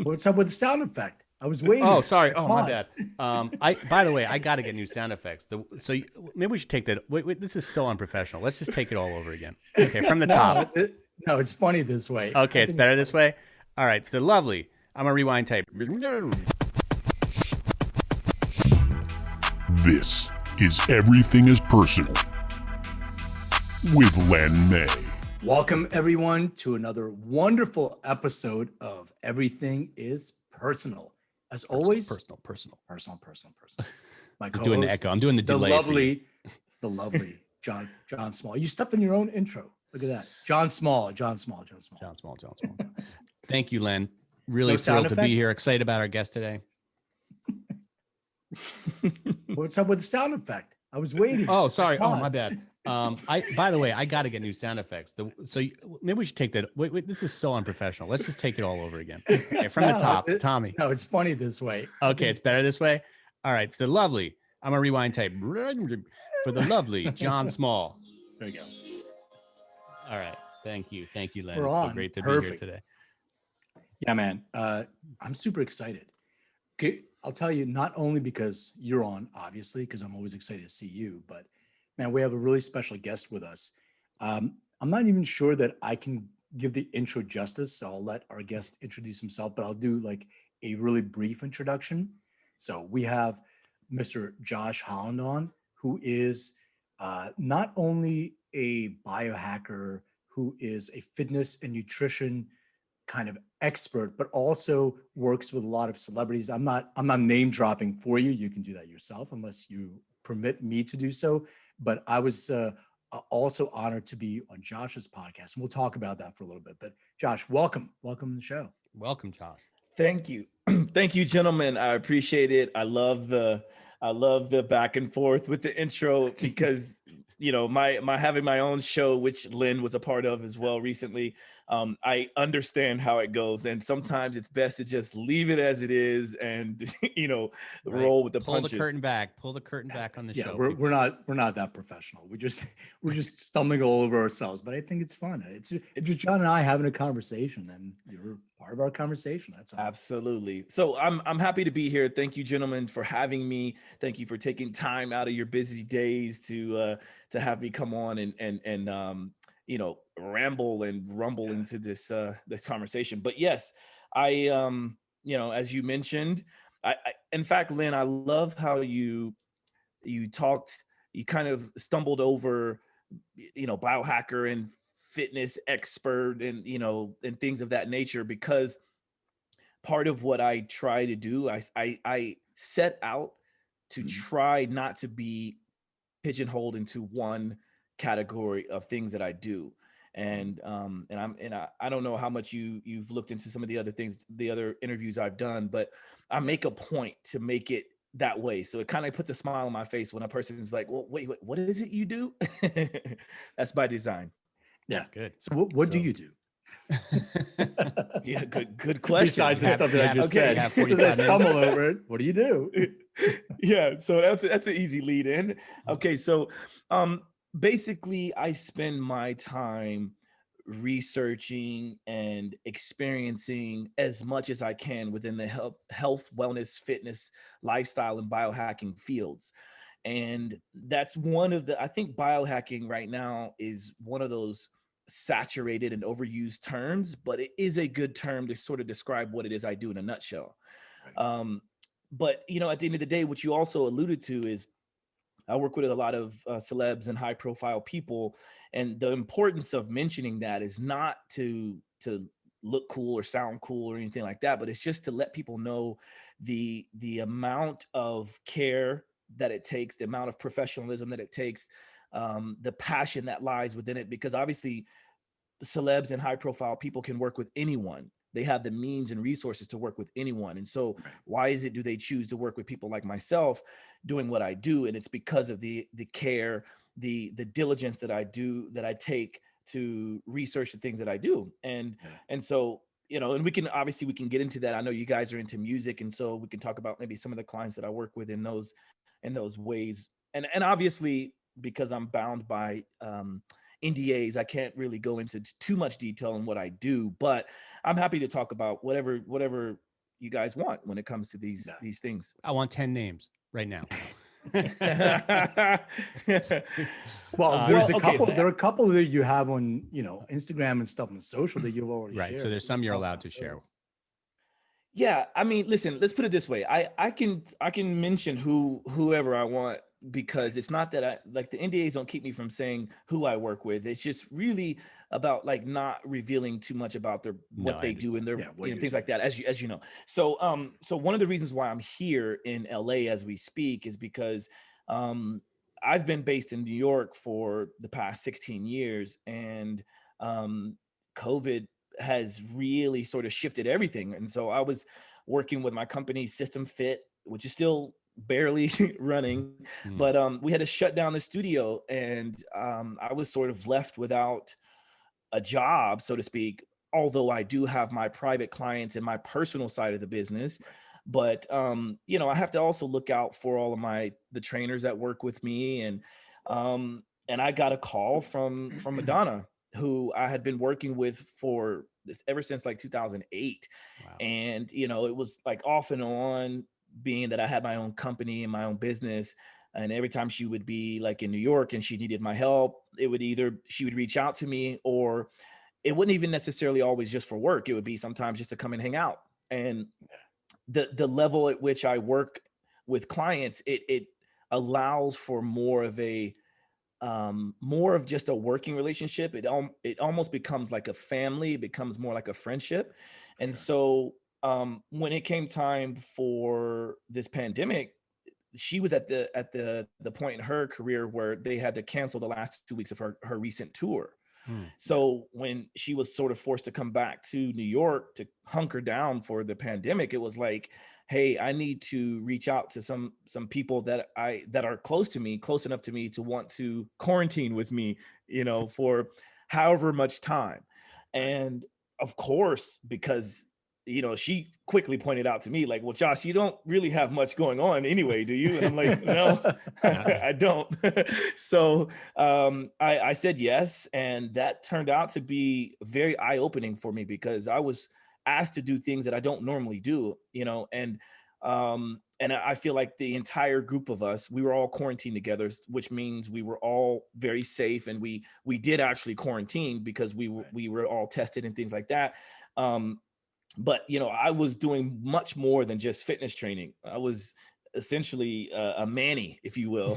What's up with the sound effect? I was waiting. Oh, sorry. I Oh, my paused. bad. By the way, I got to get new sound effects. Maybe we should take that. Wait, this is so unprofessional. Let's just take it all over again. Okay, from the top. no, no, it's funny this way. Okay, I it's think it's better this funny. way. All right, so lovely. I'm gonna rewind tape. This is Everything is Personal with Len May. Welcome everyone to another wonderful episode of Everything is Personal. As always, personal. My Just doing the co-host, echo. I'm doing the delay for you. the lovely John Small. You stepped in your own intro. Look at that. John Small. John Small. Thank you, Len. Really No sound thrilled to effect? be here. Excited about our guest today. What's up with the sound effect? I was waiting. Oh, sorry. I Oh, my paused. bad. By the way, I got to get new sound effects. Maybe we should take that. Wait, this is so unprofessional. Let's just take it all over again. Okay, from the No, top, Tommy. No, it's funny this way. Okay, it's better this way. All right, so lovely. I'm gonna rewind tape for the lovely John Small. There you go. All right, thank you, Len. We're It's so on. great to be Perfect. here today. Yeah, man. I'm super excited. Okay, I'll tell you, not only because you're on, obviously, because I'm always excited to see you, but man, we have a really special guest with us. I'm not even sure that I can give the intro justice, so I'll let our guest introduce himself, but I'll do like a really brief introduction. So we have Mr. Josh Hammond on, who is not only a biohacker, who is a fitness and nutrition kind of expert, but also works with a lot of celebrities. I'm not name dropping for you. You can do that yourself unless you permit me to do so. But I was also honored to be on Josh's podcast, and we'll talk about that for a little bit. But Josh, welcome to the show. Welcome, Josh. Thank you. Thank you, gentlemen. I appreciate it. I love the back and forth with the intro because my having my own show, which Len was a part of as well recently. I understand how it goes, and sometimes it's best to just leave it as it is and roll with the punches. Pull the curtain back on the show. We're not that professional. We're just stumbling all over ourselves. But I think it's fun. It's just John and I having a conversation, and you're part of our conversation. That's all. Absolutely. So I'm happy to be here. Thank you, gentlemen, for having me. Thank you for taking time out of your busy days to have me come on and ramble and rumble into this conversation. But yes, I as you mentioned, I in fact, Len, I love how you kind of stumbled over biohacker and fitness expert and and things of that nature, because part of what I try to do, I set out to try not to be pigeonholed into one category of things that I do. And I don't know how much you've looked into some of the other things, the other interviews I've done, but I make a point to make it that way. So it kind of puts a smile on my face when a person is like, well, wait, what is it you do? That's by design. Yeah, that's good. So what do you do? Yeah, good question. Besides the stuff that I just said, because I stumble over it. What do you do? Yeah, so that's an easy lead in. Okay, so basically I spend my time researching and experiencing as much as I can within the health, wellness, fitness, lifestyle, and biohacking fields. And that's one of I think biohacking right now is one of those saturated and overused terms, but it is a good term to sort of describe what it is I do in a nutshell. Right. But at the end of the day, what you also alluded to is I work with a lot of celebs and high profile people. And the importance of mentioning that is not to look cool or sound cool or anything like that, but it's just to let people know the amount of care that it takes, the amount of professionalism that it takes, the passion that lies within it, because obviously the celebs and high profile people can work with anyone. They have the means and resources to work with anyone. And so why do they choose to work with people like myself doing what I do? And it's because of the care, the diligence that I take to research the things that I do. And so, and we can get into that. I know you guys are into music, and so we can talk about maybe some of the clients that I work with in those ways. And obviously, because I'm bound by NDAs. I can't really go into too much detail on what I do, but I'm happy to talk about whatever you guys want when it comes to these things. I want 10 names right now. Well, there's a okay, couple. There are a couple that you have on, Instagram and stuff on social that you've already right. shared. So there's some you're allowed to share. Yeah, I mean, listen, let's put it this way. I can mention whoever I want, because it's not that I like, the NDAs don't keep me from saying who I work with. It's just really about like not revealing too much about what they do and their things like that, as you know. So so one of the reasons why I'm here in LA as we speak is because I've been based in New York for the past 16 years, and COVID has really sort of shifted everything. And so I was working with my company System Fit, which is still barely running, but we had to shut down the studio, and I was sort of left without a job, so to speak, although I do have my private clients and my personal side of the business. But I have to also look out for all of the trainers that work with me, and I got a call from Madonna, who I had been working with for ever since like 2008. Wow. And, it was like off and on, being that I had my own company and my own business. And every time she would be like in New York and she needed my help, she would reach out to me, or it wouldn't even necessarily always just for work. It would be sometimes just to come and hang out. And the level at which I work with clients, it allows for more of just a working relationship. It almost becomes like a family. It becomes more like a friendship. And so when it came time for this pandemic, she was at the point in her career where they had to cancel the last 2 weeks of her recent tour. So when she was sort of forced to come back to New York to hunker down for the pandemic, it was like, hey, I need to reach out to some people that are close enough to me to want to quarantine with me, for however much time. And of course, because she quickly pointed out to me, like, well, Josh, you don't really have much going on anyway, do you? And I'm like, no, I don't. So I said yes. And that turned out to be very eye-opening for me, because I was asked to do things that I don't normally do, and I feel like the entire group of us, we were all quarantined together, which means we were all very safe. And we did actually quarantine because we were all tested and things like that. But, I was doing much more than just fitness training. I was essentially a manny, if you will,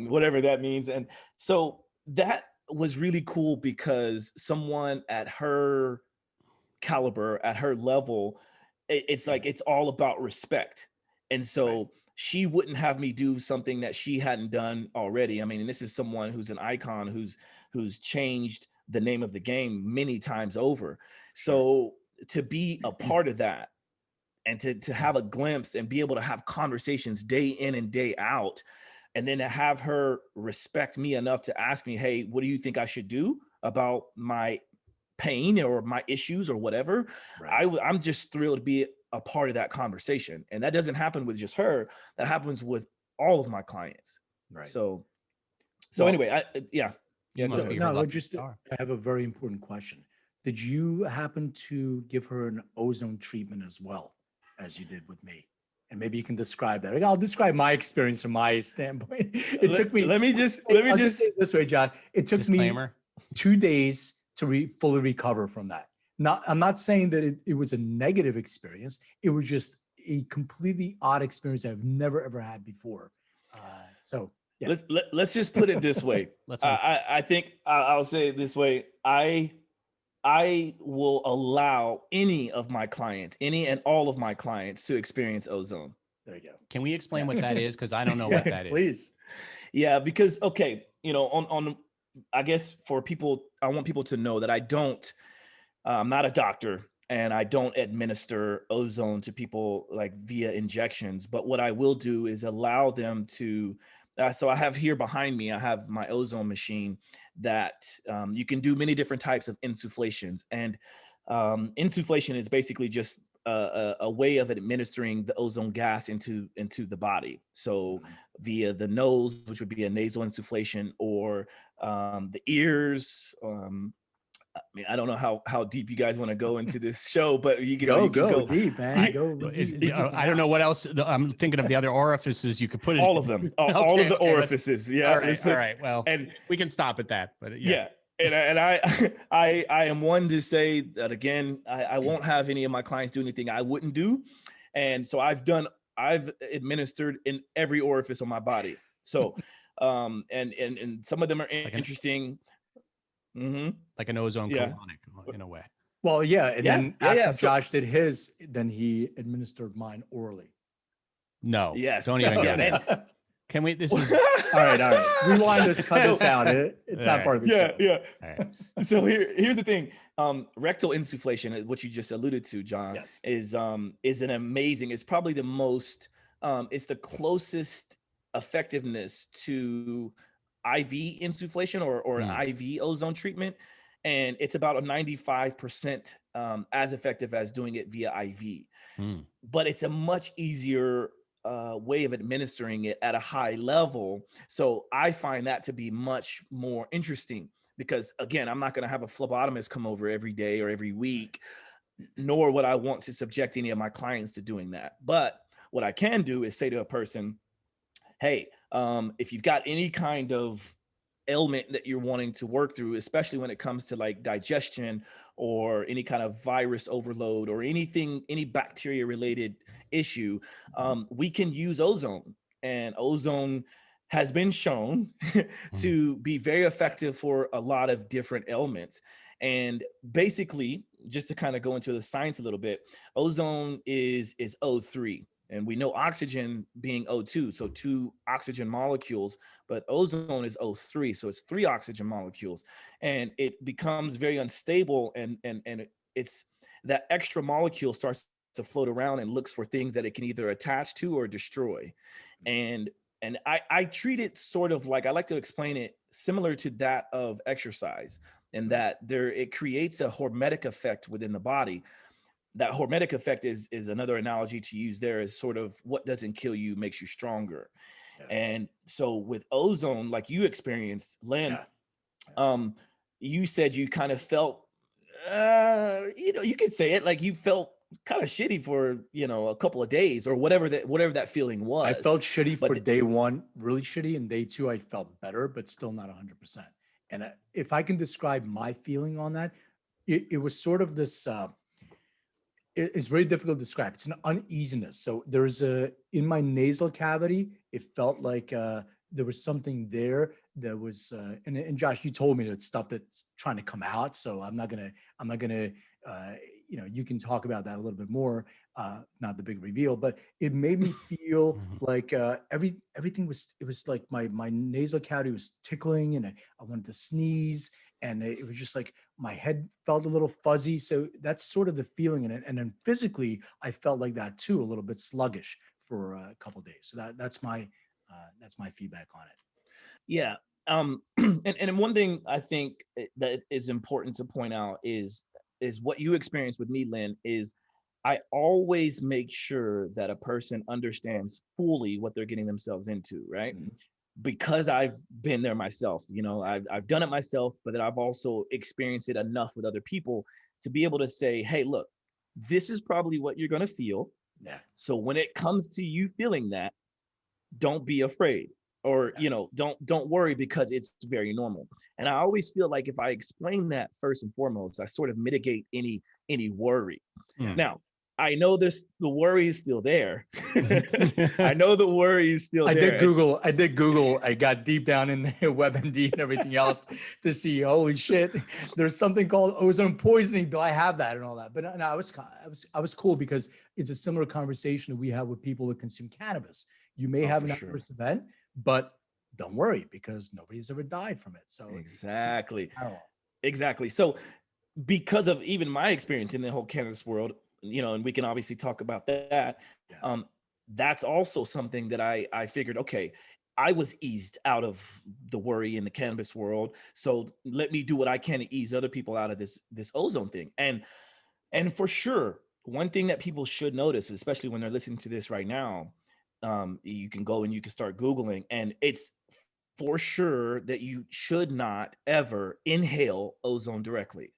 whatever that means. And so that was really cool, because someone at her caliber, at her level, it's like, it's all about respect. And so she wouldn't have me do something that she hadn't done already. I mean, and this is someone who's an icon, who's changed the name of the game many times over. So to be a part of that, and to have a glimpse and be able to have conversations day in and day out, and then to have her respect me enough to ask me, hey, what do you think I should do about my pain or my issues or whatever? I'm just thrilled to be a part of that conversation. And that doesn't happen with just her. That happens with all of my clients. Right. So anyway, I have a very important question. Did you happen to give her an ozone treatment as well as you did with me? And maybe you can describe that. I'll describe my experience from my standpoint. Let me just say it this way, John. It took me 2 days to fully recover from that. I'm not saying that it was a negative experience. It was just a completely odd experience I've never ever had before. Yeah. Let's just put it this way. I think I'll say it this way. I will allow any and all of my clients to experience ozone. There you go. Can we explain what that is? Because I don't know what that is. Please. Yeah, because on I guess for people, I want people to know that I'm not a doctor, and I don't administer ozone to people like via injections. But what I will do is allow them to. So I have here behind me, I have my ozone machine that you can do many different types of insufflations. And insufflation is basically just a way of administering the ozone gas into the body. So via the nose, which would be a nasal insufflation, or the ears. I mean, I don't know how deep you guys want to go into this show, but you can go deep, man. Go deep. I don't know what else. I'm thinking of the other orifices you could put it all in. of them, all of the orifices. Yeah. All right. Well, and we can stop at that, but yeah. And I am one to say that again, I won't have any of my clients do anything I wouldn't do. And so I've administered in every orifice on my body. So, and some of them are interesting. Like an ozone colonic in a way. Well, yeah. And then after Josh did his, then he administered mine orally. No. Yes. Don't even go there. Can we? This is all right. Rewind this. Cut this out. It's not part of the show. Yeah. All right. So here's the thing. Rectal insufflation, what you just alluded to, John, is an amazing. It's probably the most. It's the closest effectiveness to IV insufflation or an IV ozone treatment, and it's about a 95% as effective as doing it via IV. But it's a much easier way of administering it at a high level. So I find that to be much more interesting because, again, I'm not going to have a phlebotomist come over every day or every week, nor would I want to subject any of my clients to doing that. But what I can do is say to a person, hey, if you've got any kind of ailment that you're wanting to work through, especially when it comes to like digestion or any kind of virus overload or any bacteria related issue, we can use ozone. And ozone has been shown to be very effective for a lot of different ailments. And basically, just to kind of go into the science a little bit, ozone is O3. And we know oxygen being O2, so 2 oxygen molecules, but ozone is O3, so it's 3 oxygen molecules. And it becomes very unstable, and it's that extra molecule starts to float around and looks for things that it can either attach to or destroy. And I treat it sort of like, I like to explain it similar to that of exercise, in that it creates a hormetic effect within the body. That hormetic effect is another analogy to use there, is sort of what doesn't kill you makes you stronger. And so with ozone, like you experienced, Len, you said you kind of felt, you could say it like you felt kind of shitty for, a couple of days or whatever that feeling was. I felt shitty for day one, really shitty. And day two, I felt better, but still not 100%. And if I can describe my feeling on that, it was sort of this, it's very difficult to describe. It's an uneasiness. So there's in my nasal cavity, it felt like there was something there that was, and Josh, you told me that stuff that's trying to come out. So I'm not gonna, you can talk about that a little bit more, not the big reveal, but it made me feel like everything was, it was like my nasal cavity was tickling and I wanted to sneeze. And it was just like my head felt a little fuzzy. So that's sort of the feeling in it. And then physically, I felt like that too, a little bit sluggish for a couple of days. So that's my feedback on it. Yeah. And one thing I think that is important to point out is what you experienced with me, Len, is I always make sure that a person understands fully what they're getting themselves into, right? Mm-hmm. Because I've been there myself, I've done it myself, but then I've also experienced it enough with other people to be able to say, hey, look, this is probably what you're going to feel. Yeah. So when it comes to you feeling that, don't be afraid, or, don't worry, because it's very normal. And I always feel like if I explain that first and foremost, I sort of mitigate any worry. Mm. Now, I know the worry is still there. I know the worry is still there. I did Google. I got deep down in WebMD and everything else to see, holy shit, there's something called ozone poisoning. Do I have that and all that? But no, I was cool, because it's a similar conversation that we have with people that consume cannabis. You may have an adverse event, but don't worry, because nobody's ever died from it. So exactly. So because of even my experience in the whole cannabis world, and we can obviously talk about that. Yeah. That's also something that I figured, okay, I was eased out of the worry in the cannabis world. So let me do what I can to ease other people out of this ozone thing. And for sure, one thing that people should notice, especially when they're listening to this right now, you can go and you can start Googling, and it's for sure that you should not ever inhale ozone directly.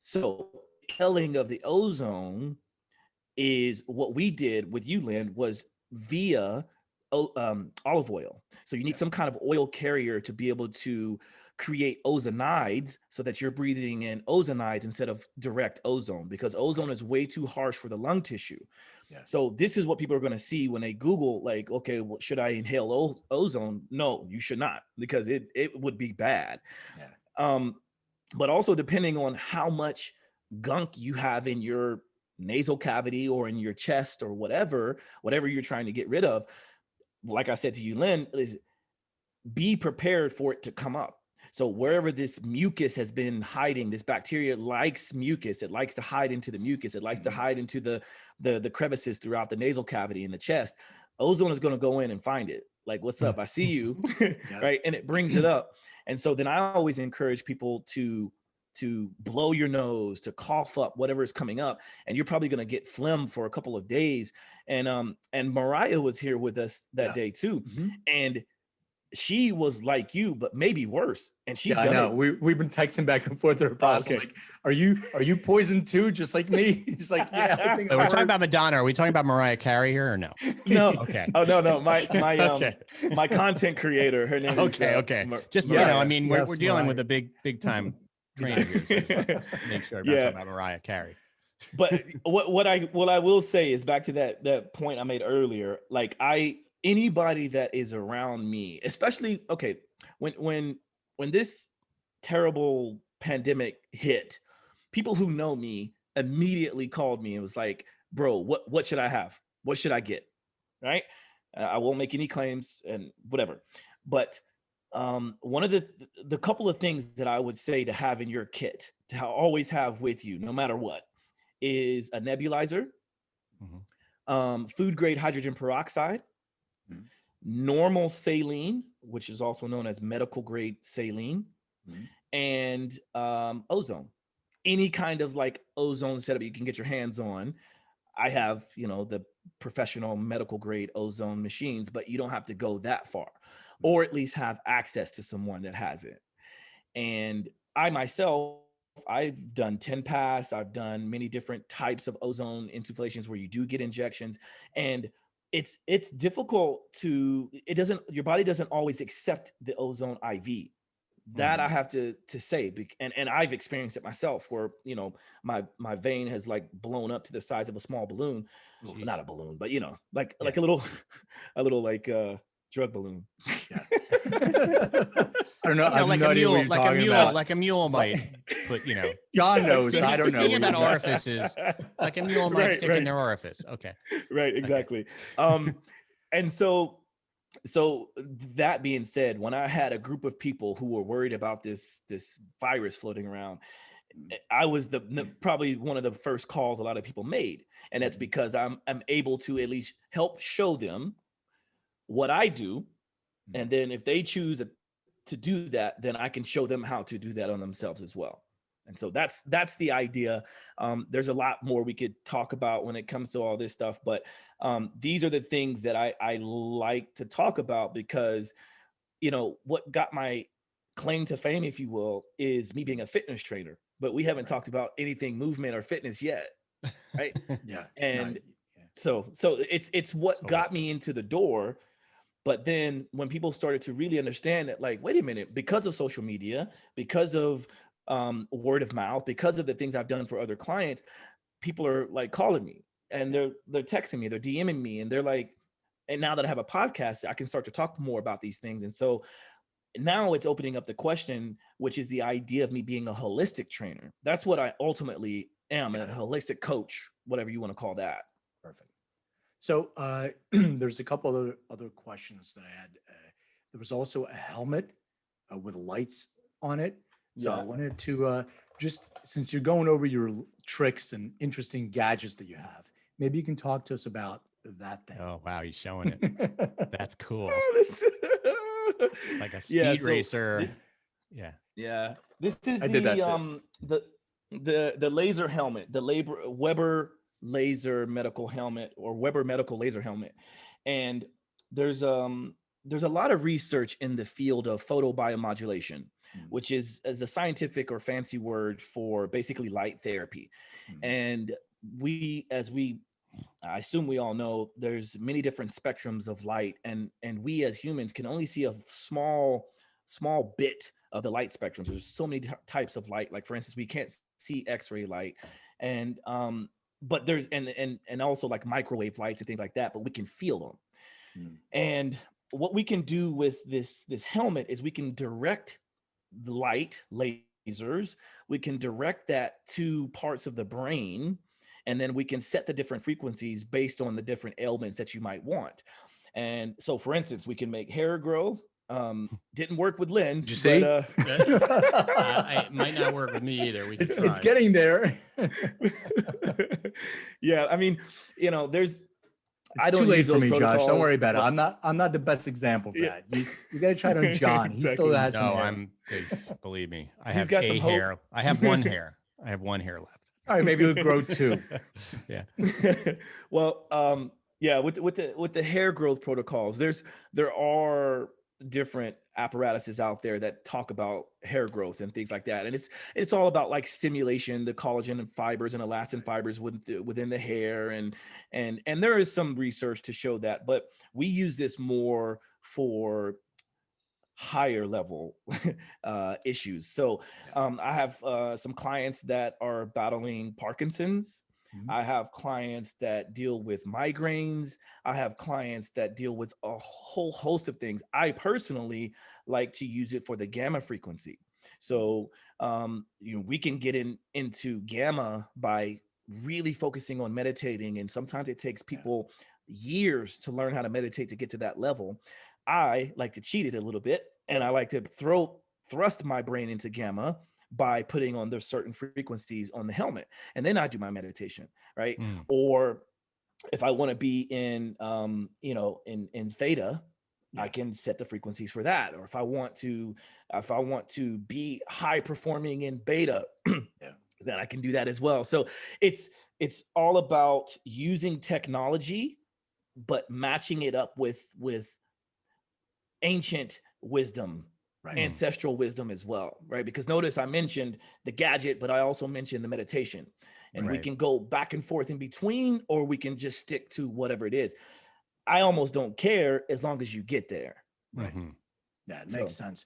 So inhaling of the ozone is what we did with you, Len, was via olive oil. So you need some kind of oil carrier to be able to create ozonides so that you're breathing in ozonides instead of direct ozone, because ozone is way too harsh for the lung tissue. So this is what people are going to see when they Google, like, okay, well, should I inhale ozone? No, you should not, because it would be bad. But also depending on how much gunk you have in your nasal cavity or in your chest or whatever you're trying to get rid of, like I said to you, Len, is be prepared for it to come up. So wherever this mucus has been hiding, this bacteria likes mucus. It likes to hide into the mucus. It likes to hide into the crevices throughout the nasal cavity and the chest. Ozone is going to go in and find it. Like, what's up? I see you, right? And it brings it up. And so then I always encourage people to blow your nose, to cough up whatever is coming up, and you're probably going to get phlegm for a couple of days. And Mariah was here with us that day too, and she was like you, but maybe worse. And she's done I know. it. We've been texting back and forth. Like, are you poisoned too, just like me? He's like, yeah. I think we're talking about Madonna. Are we talking about Mariah Carey here or no? No. Okay. Oh no. My content creator. Her name is okay. Just you know, I mean, we're dealing with a big time trainer here. So make sure I'm not talking about Mariah Carey. But what I will say is back to that point I made earlier. Like, anybody that is around me, especially, okay, when this terrible pandemic hit, people who know me immediately called me and was like, bro, what should I have? What should I get? Right? I won't make any claims and whatever. But one of the couple of things that I would say to have in your kit, to always have with you, no matter what, is a nebulizer, food grade hydrogen peroxide, normal saline, which is also known as medical grade saline, and ozone. Any kind of like ozone setup you can get your hands on. I have, the professional medical grade ozone machines, but you don't have to go that far, or at least have access to someone that has it. And I myself, I've done 10 pass. I've done many different types of ozone insufflations where you do get injections, and it's difficult your body doesn't always accept the ozone IV. That I have to say, and I've experienced it myself, where my vein has like blown up to the size of a small balloon. Well, not a balloon, but like a little like drug balloon. I don't know. I have like no idea what you're talking about. Like a mule might put, John knows. I don't know. Speaking about orifices, like a mule might stick in their orifice. Okay. Right. Exactly. And so that being said, when I had a group of people who were worried about this virus floating around, I was probably one of the first calls a lot of people made. And that's because I'm able to at least help show them what I do. And then if they choose to do that, then I can show them how to do that on themselves as well. And so that's the idea. There's a lot more we could talk about when it comes to all this stuff, but these are the things that I like to talk about, because what got my claim to fame, if you will, is me being a fitness trainer. But we haven't talked about anything movement or fitness yet, right? And so it's what got me into the door. But then when people started to really understand that, like, wait a minute, because of social media, because of word of mouth, because of the things I've done for other clients, people are like calling me, and they're texting me, they're DMing me, and they're like, and now that I have a podcast, I can start to talk more about these things. And so now it's opening up the question, which is the idea of me being a holistic trainer. That's what I ultimately am, a holistic coach, whatever you want to call that. Perfect. So there's a couple other questions that I had. There was also a helmet with lights on it. So I wanted to just, since you're going over your tricks and interesting gadgets that you have, maybe you can talk to us about that thing. Oh, wow. He's showing it. That's cool. Like a speed racer. Yeah. This is the laser helmet, the Weber laser medical helmet, or Weber medical laser helmet. And there's a lot of research in the field of photobiomodulation, which is a scientific or fancy word for basically light therapy. And I assume we all know there's many different spectrums of light, and we as humans can only see a small bit of the light spectrum. There's so many types of light. Like for instance, we can't see X-ray light, and but there's and also like microwave lights and things like that, but we can feel them. And what we can do with this helmet is we can direct the light lasers. We can direct that to parts of the brain, and then we can set the different frequencies based on the different ailments that you might want. And so, for instance, we can make hair grow. Didn't work with Len. Did you see? But, It might not work with me either. We can try. It's getting there. yeah, I mean, you know, there's. It's too late for me, Josh. Don't worry about it. I'm not the best example for that. You got to try it on John. He still has some hair. Believe me, I have got some hair. hope. I have one hair. I have one hair left. All right, maybe it'll grow two. Yeah. Well, yeah, with the hair growth protocols, there are different apparatuses out there that talk about hair growth and things like that, and it's all about like stimulation, the collagen and fibers and elastin fibers within the hair, and there is some research to show that, but we use this more for higher level issues. So I have some clients that are battling Parkinson's. I have clients that deal with migraines. I have clients that deal with a whole host of things. I personally like to use it for the gamma frequency. So we can get into gamma by really focusing on meditating, and sometimes it takes people years to learn how to meditate to get to that level. I like to cheat it a little bit, and I like to thrust my brain into gamma by putting on those certain frequencies on the helmet, and then I do my meditation, right? Or if I want to be in in theta, I can set the frequencies for that. Or if I want to be high performing in beta, then I can do that as well. So it's all about using technology, but matching it up with ancient wisdom, ancestral wisdom as well, right? Because notice I mentioned the gadget, but I also mentioned the meditation, and we can go back and forth in between, or we can just stick to whatever it is. I almost don't care as long as you get there. Right. That makes sense.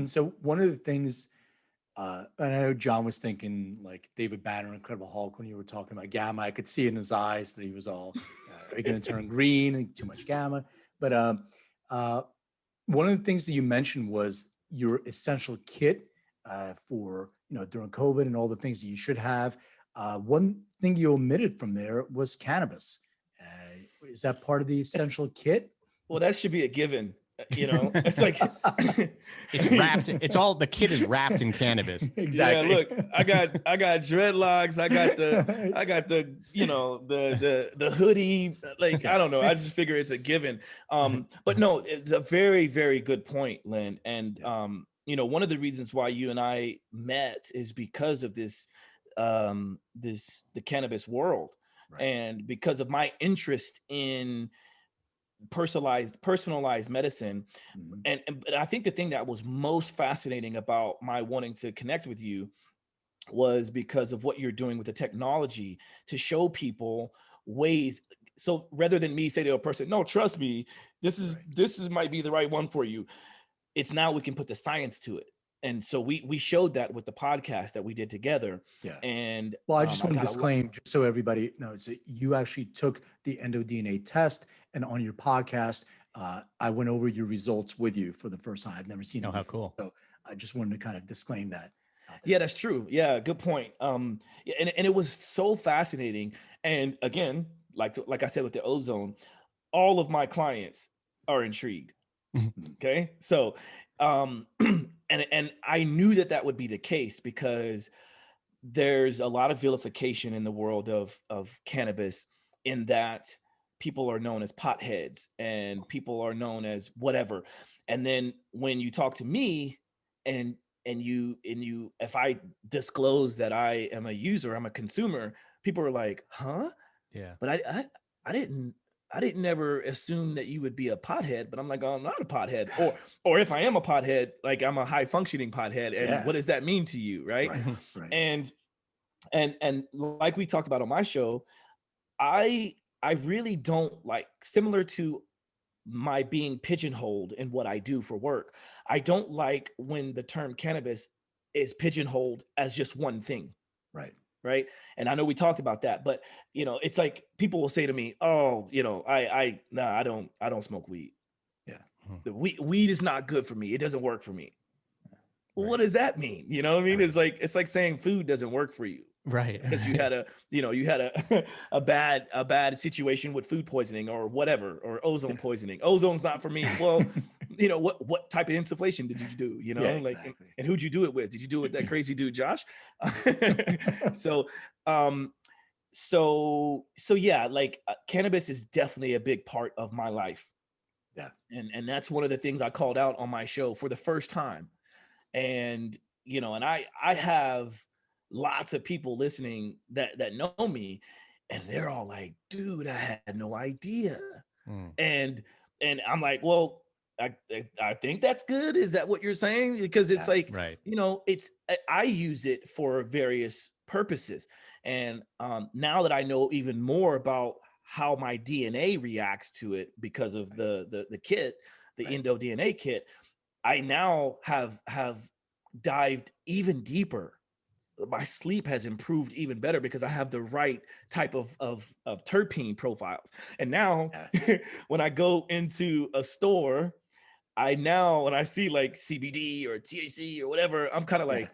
So one of the things, and I know John was thinking like David Banner, Incredible Hulk, when you were talking about gamma. I could see in his eyes that he was all, are you going to turn green and too much gamma? But one of the things that you mentioned was your essential kit for, during COVID and all the things that you should have. One thing you omitted from there was cannabis. Is that part of the essential kit? Well, that should be a given. It's like it's wrapped. It's all, the kit is wrapped in cannabis. Exactly. Yeah, look, I got dreadlocks. I got the the hoodie. Like, I don't know. I just figure it's a given. But no, it's a very, very good point, Len. And one of the reasons why you and I met is because of the cannabis world, and because of my interest in personalized medicine. And I think the thing that was most fascinating about my wanting to connect with you was because of what you're doing with the technology to show people ways. So rather than me say to a person, no, trust me, this is might be the right one for you, it's now we can put the science to it. And so we showed that with the podcast that we did together. Yeah. And well, I just want to disclaim, just so everybody knows, that you actually took the EndoDNA test, and on your podcast, I went over your results with you for the first time. I've never seen it. Oh, how cool. So I just wanted to kind of disclaim that. Yeah, that's true. Yeah, good point. And it was so fascinating. And again, like I said with the ozone, all of my clients are intrigued. Okay. So and I knew that would be the case, because there's a lot of vilification in the world of cannabis, in that people are known as potheads and people are known as whatever. And then when you talk to me and if I disclose that I am a user, I'm a consumer, people are like, huh? Yeah. But I didn't ever assume that you would be a pothead, but I'm like, oh, I'm not a pothead. Or if I am a pothead, like I'm a high functioning pothead. And Yeah. what does that mean to you? Right. Right. And like we talked about on my show, I really don't like, similar to my being pigeonholed in what I do for work, I don't like when the term cannabis is pigeonholed as just one thing. Right. Right. And I know we talked about that, but it's like people will say to me, oh, I don't smoke weed. Yeah. The weed is not good for me. It doesn't work for me. Well, Right. what does that mean? You know what I mean? Right. It's like saying food doesn't work for you. Right. Because you had a bad situation with food poisoning or whatever, or ozone poisoning. Ozone's not for me. Well, what type of insufflation did you do? Yeah, Like, exactly. and who'd you do it with? Did you do it with that crazy dude, Josh? So yeah, like cannabis is definitely a big part of my life. Yeah. And that's one of the things I called out on my show for the first time. And and I have lots of people listening that know me, and they're all like, dude, I had no idea. And I'm like, well, I think that's good. Is that what you're saying? Because it's like, right. I use it for various purposes. And now that I know even more about how my DNA reacts to it because of the kit, the Endo DNA kit, I now have dived even deeper. My sleep has improved even better because I have the right type of terpene profiles. And now when I go into a store, when I see like CBD or THC or whatever, I'm kind of like,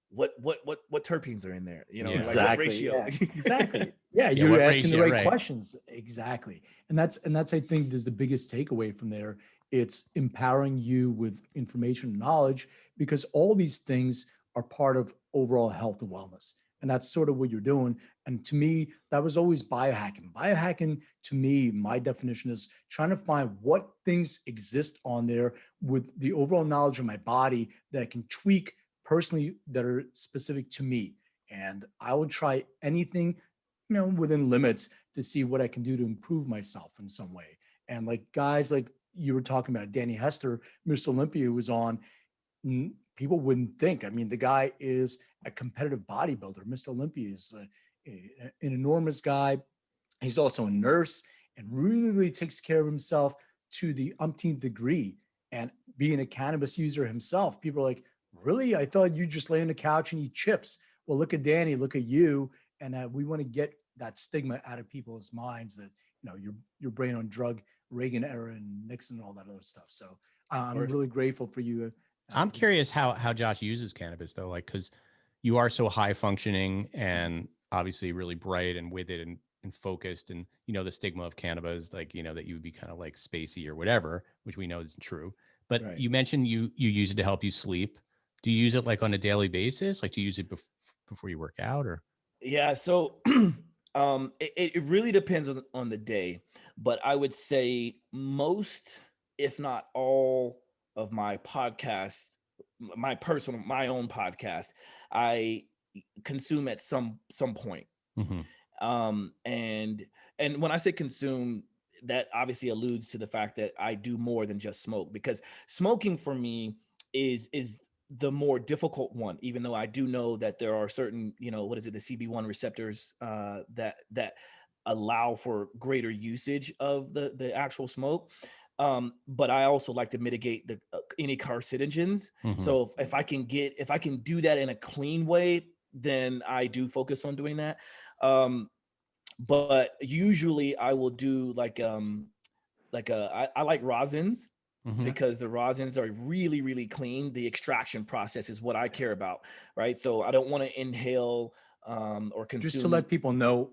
what terpenes are in there? Exactly. Like what ratio? Yeah, exactly. Yeah, Yeah, you're what asking the ratio, right right. questions. Exactly. And that's I think is the biggest takeaway from there. It's empowering you with information and knowledge, because all these things are part of overall health and wellness. And that's sort of what you're doing. And to me, that was always biohacking. Biohacking, to me, my definition is trying to find what things exist on there with the overall knowledge of my body that I can tweak personally that are specific to me. And I will try anything, within limits to see what I can do to improve myself in some way. And like guys like you were talking about, Danny Hester, Mr. Olympia, who was on, people wouldn't think. I mean, the guy is a competitive bodybuilder. Mr. Olympia is an enormous guy. He's also a nurse and really takes care of himself to the umpteenth degree. And being a cannabis user himself, people are like, really? I thought you just lay on the couch and eat chips. Well, look at Danny, look at you. And we want to get that stigma out of people's minds that, your brain on drug, Reagan era and Nixon and all that other stuff. So I'm really grateful for you. I'm curious how Josh uses cannabis though, like, cause you are so high functioning and obviously really bright and with it and focused, and the stigma of cannabis, like, that you would be kind of like spacey or whatever, which we know isn't true. But you mentioned you use it to help you sleep. Do you use it like on a daily basis? Like, do you use it before you work out or? Yeah. So it really depends on the day, but I would say most, if not all of my podcasts, my own podcast, I consume at some point. And when I say consume, that obviously alludes to the fact that I do more than just smoke, because smoking for me is the more difficult one, even though I do know that there are certain, the CB1 receptors that allow for greater usage of the actual smoke. But I also like to mitigate any carcinogens. So if I can do that in a clean way, then I do focus on doing that. But usually I will do I like rosins. Because the rosins are really, really clean. The extraction process is what I care about, right? So I don't want to inhale or consume. Just to let people know,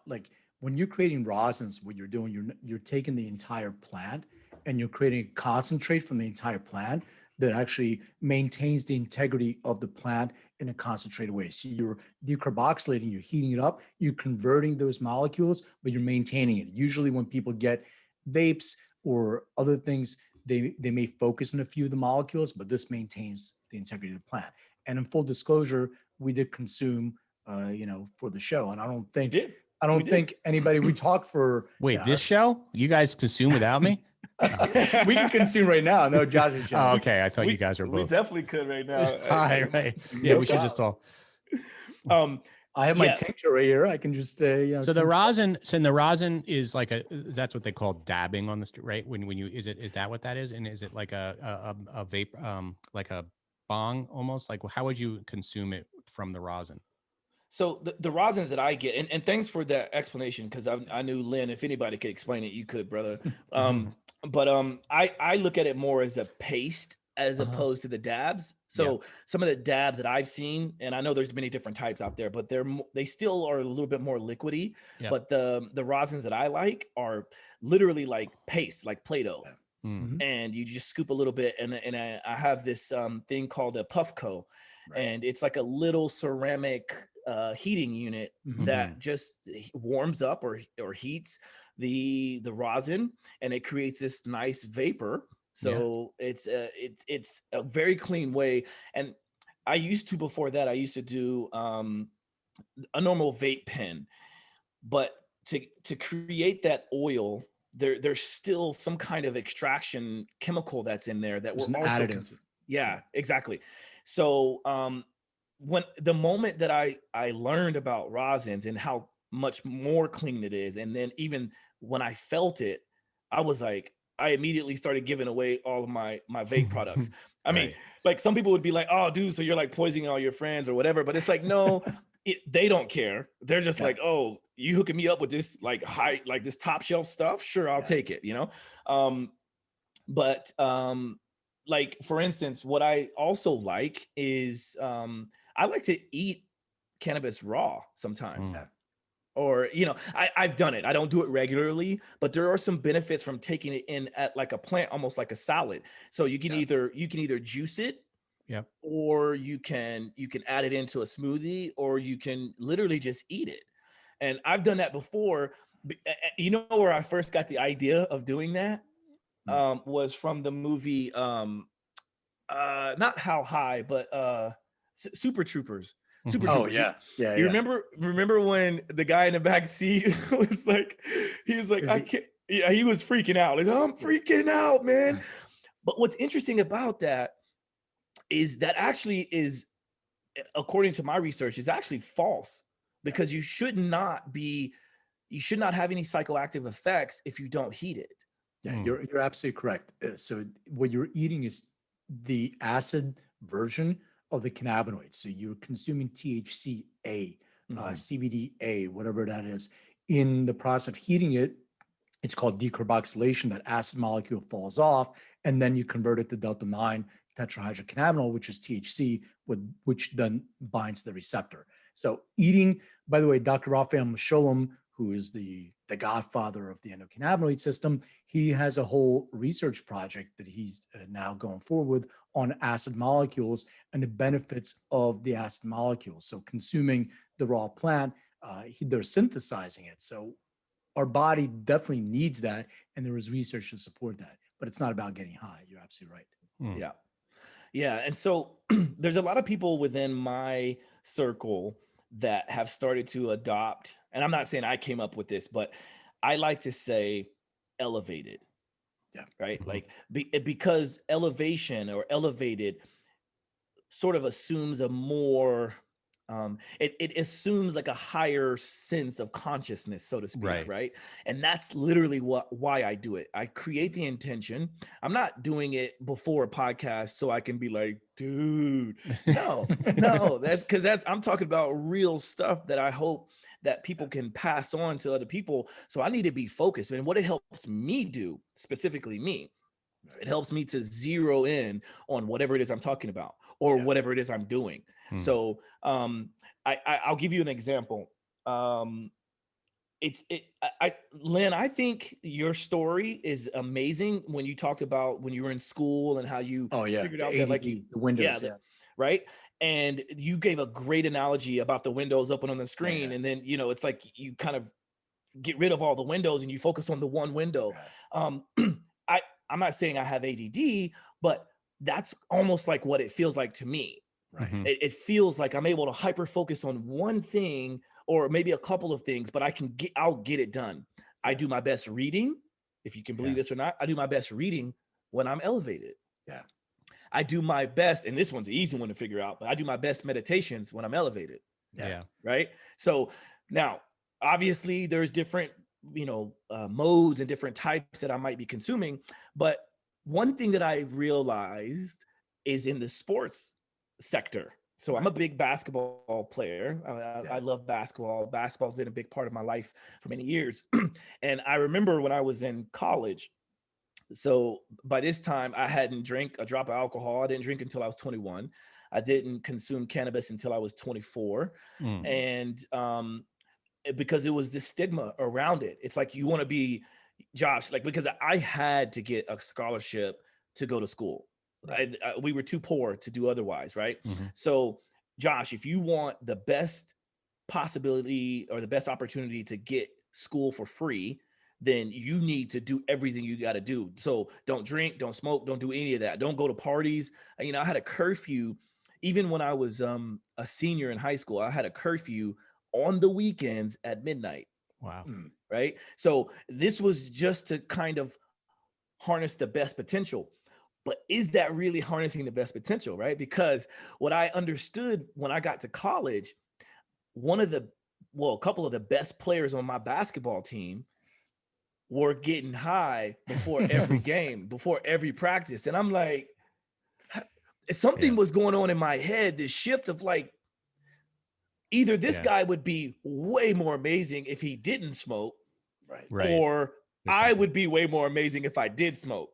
like when you're creating rosins, what you're doing, you're taking the entire plant and you're creating a concentrate from the entire plant that actually maintains the integrity of the plant in a concentrated way. So you're decarboxylating, you're heating it up, you're converting those molecules, but you're maintaining it. Usually when people get vapes or other things, they may focus on a few of the molecules, but this maintains the integrity of the plant. And in full disclosure, we did consume, for the show, and I don't think anybody. We talked for wait, this show you guys consume without me. We can consume right now. No, Josh's show. Oh, okay, I thought you guys were both. We definitely could right now. Right. Yeah, we should just all. I have my tincture right here. I can just So the rosin, is like that's what they call dabbing on the street, right? When you is that what that is? And is it like a vape, like a bong almost? Like how would you consume it from the rosin? So the rosins that I get, and thanks for that explanation, because I knew, Len, if anybody could explain it, you could, brother. But I look at it more as a paste as opposed to the dabs. So some of the dabs that I've seen, and I know there's many different types out there, but they still are a little bit more liquidy. Yeah. But the rosins that I like are literally like paste, like Play-Doh. And you just scoop a little bit, and I have this thing called a Puffco, and it's like a little ceramic heating unit that just warms up or heats the rosin, and it creates this nice vapor. So it's a very clean way. And before that I used to do a normal vape pen, but to create that oil, there's still some kind of extraction chemical that's in there that we're also exactly. So when the moment that I learned about rosins and how much more clean it is, and then even when I felt it, I was like, I immediately started giving away all of my vape products. I mean, like some people would be like, oh dude, so you're like poisoning all your friends or whatever, but it's like, no, they don't care. They're just like, oh, you hooking me up with this like this top shelf stuff, sure, I'll take it, but like for instance, what I also like is I like to eat cannabis raw sometimes. Or I've done it. I don't do it regularly, but there are some benefits from taking it in at like a plant, almost like a salad. So you can either juice it, or you can add it into a smoothie, or you can literally just eat it. And I've done that before. Where I first got the idea of doing that was from the movie not How High, but Super Troopers. Super Troopers. You remember when the guy in the back seat was like, I can't. Yeah, he was freaking out. Like, I'm freaking out, man. But what's interesting about that is that actually is, according to my research, is actually false, because you should not have any psychoactive effects if you don't heat it. Yeah, you're absolutely correct. So what you're eating is the acid version of the cannabinoids. So you're consuming THC-A, CBD-A, whatever that is. In the process of heating it, it's called decarboxylation. That acid molecule falls off, and then you convert it to delta-9 tetrahydrocannabinol, which is THC, which then binds the receptor. So eating, by the way, Dr. Raphael Mechoulam, who is the godfather of the endocannabinoid system, he has a whole research project that he's now going forward with on acid molecules and the benefits of the acid molecules. So consuming the raw plant, they're synthesizing it. So our body definitely needs that, and there is research to support that. But it's not about getting high. You're absolutely right. Yeah. And so there's a lot of people within my circle that have started to adopt, and I'm not saying I came up with this, but I like to say elevated. Right. Like because elevation or elevated sort of assumes a more it assumes like a higher sense of consciousness, so to speak, right? And that's literally why I do it. I create the intention. I'm not doing it before a podcast so I can be like, dude, no, that's because I'm talking about real stuff that I hope that people can pass on to other people. So I need to be focused. And what it helps me do, specifically me, it helps me to zero in on whatever it is I'm talking about or whatever it is I'm doing. So I'll give you an example. Len, I think your story is amazing when you talked about when you were in school and how you figured out that like the windows, right? And you gave a great analogy about the windows open on the screen, and then it's like you kind of get rid of all the windows and you focus on the one window. I'm not saying I have ADD, but that's almost like what it feels like to me. Right. Mhm. It feels like I'm able to hyper focus on one thing or maybe a couple of things, but I'll get it done. I do my best reading, if you can believe this or not. I do my best reading when I'm elevated. Yeah. I do my best, and this one's an easy one to figure out, but I do my best meditations when I'm elevated. Yeah. Right. So now, obviously, there's different, modes and different types that I might be consuming. But one thing that I realized is in the sports sector. So I'm a big basketball player. I love basketball. Basketball's been a big part of my life for many years. And I remember when I was in college. So by this time, I hadn't drank a drop of alcohol. I didn't drink until I was 21. I didn't consume cannabis until I was 24. And because it was this stigma around it. It's like, you want to be Josh, like, because I had to get a scholarship to go to school. We were too poor to do otherwise, right? So, Josh, if you want the best possibility or the best opportunity to get school for free, then you need to do everything you got to do. So don't drink, don't smoke, don't do any of that. Don't go to parties. I had a curfew. Even when I was a senior in high school, I had a curfew on the weekends at midnight. Wow. Right. So this was just to kind of harness the best potential. But is that really harnessing the best potential? Right. Because what I understood when I got to college, a couple of the best players on my basketball team were getting high before every game, before every practice. And I'm like, something was going on in my head, this shift of like, either this guy would be way more amazing if he didn't smoke, right. or I would be way more amazing if I did smoke.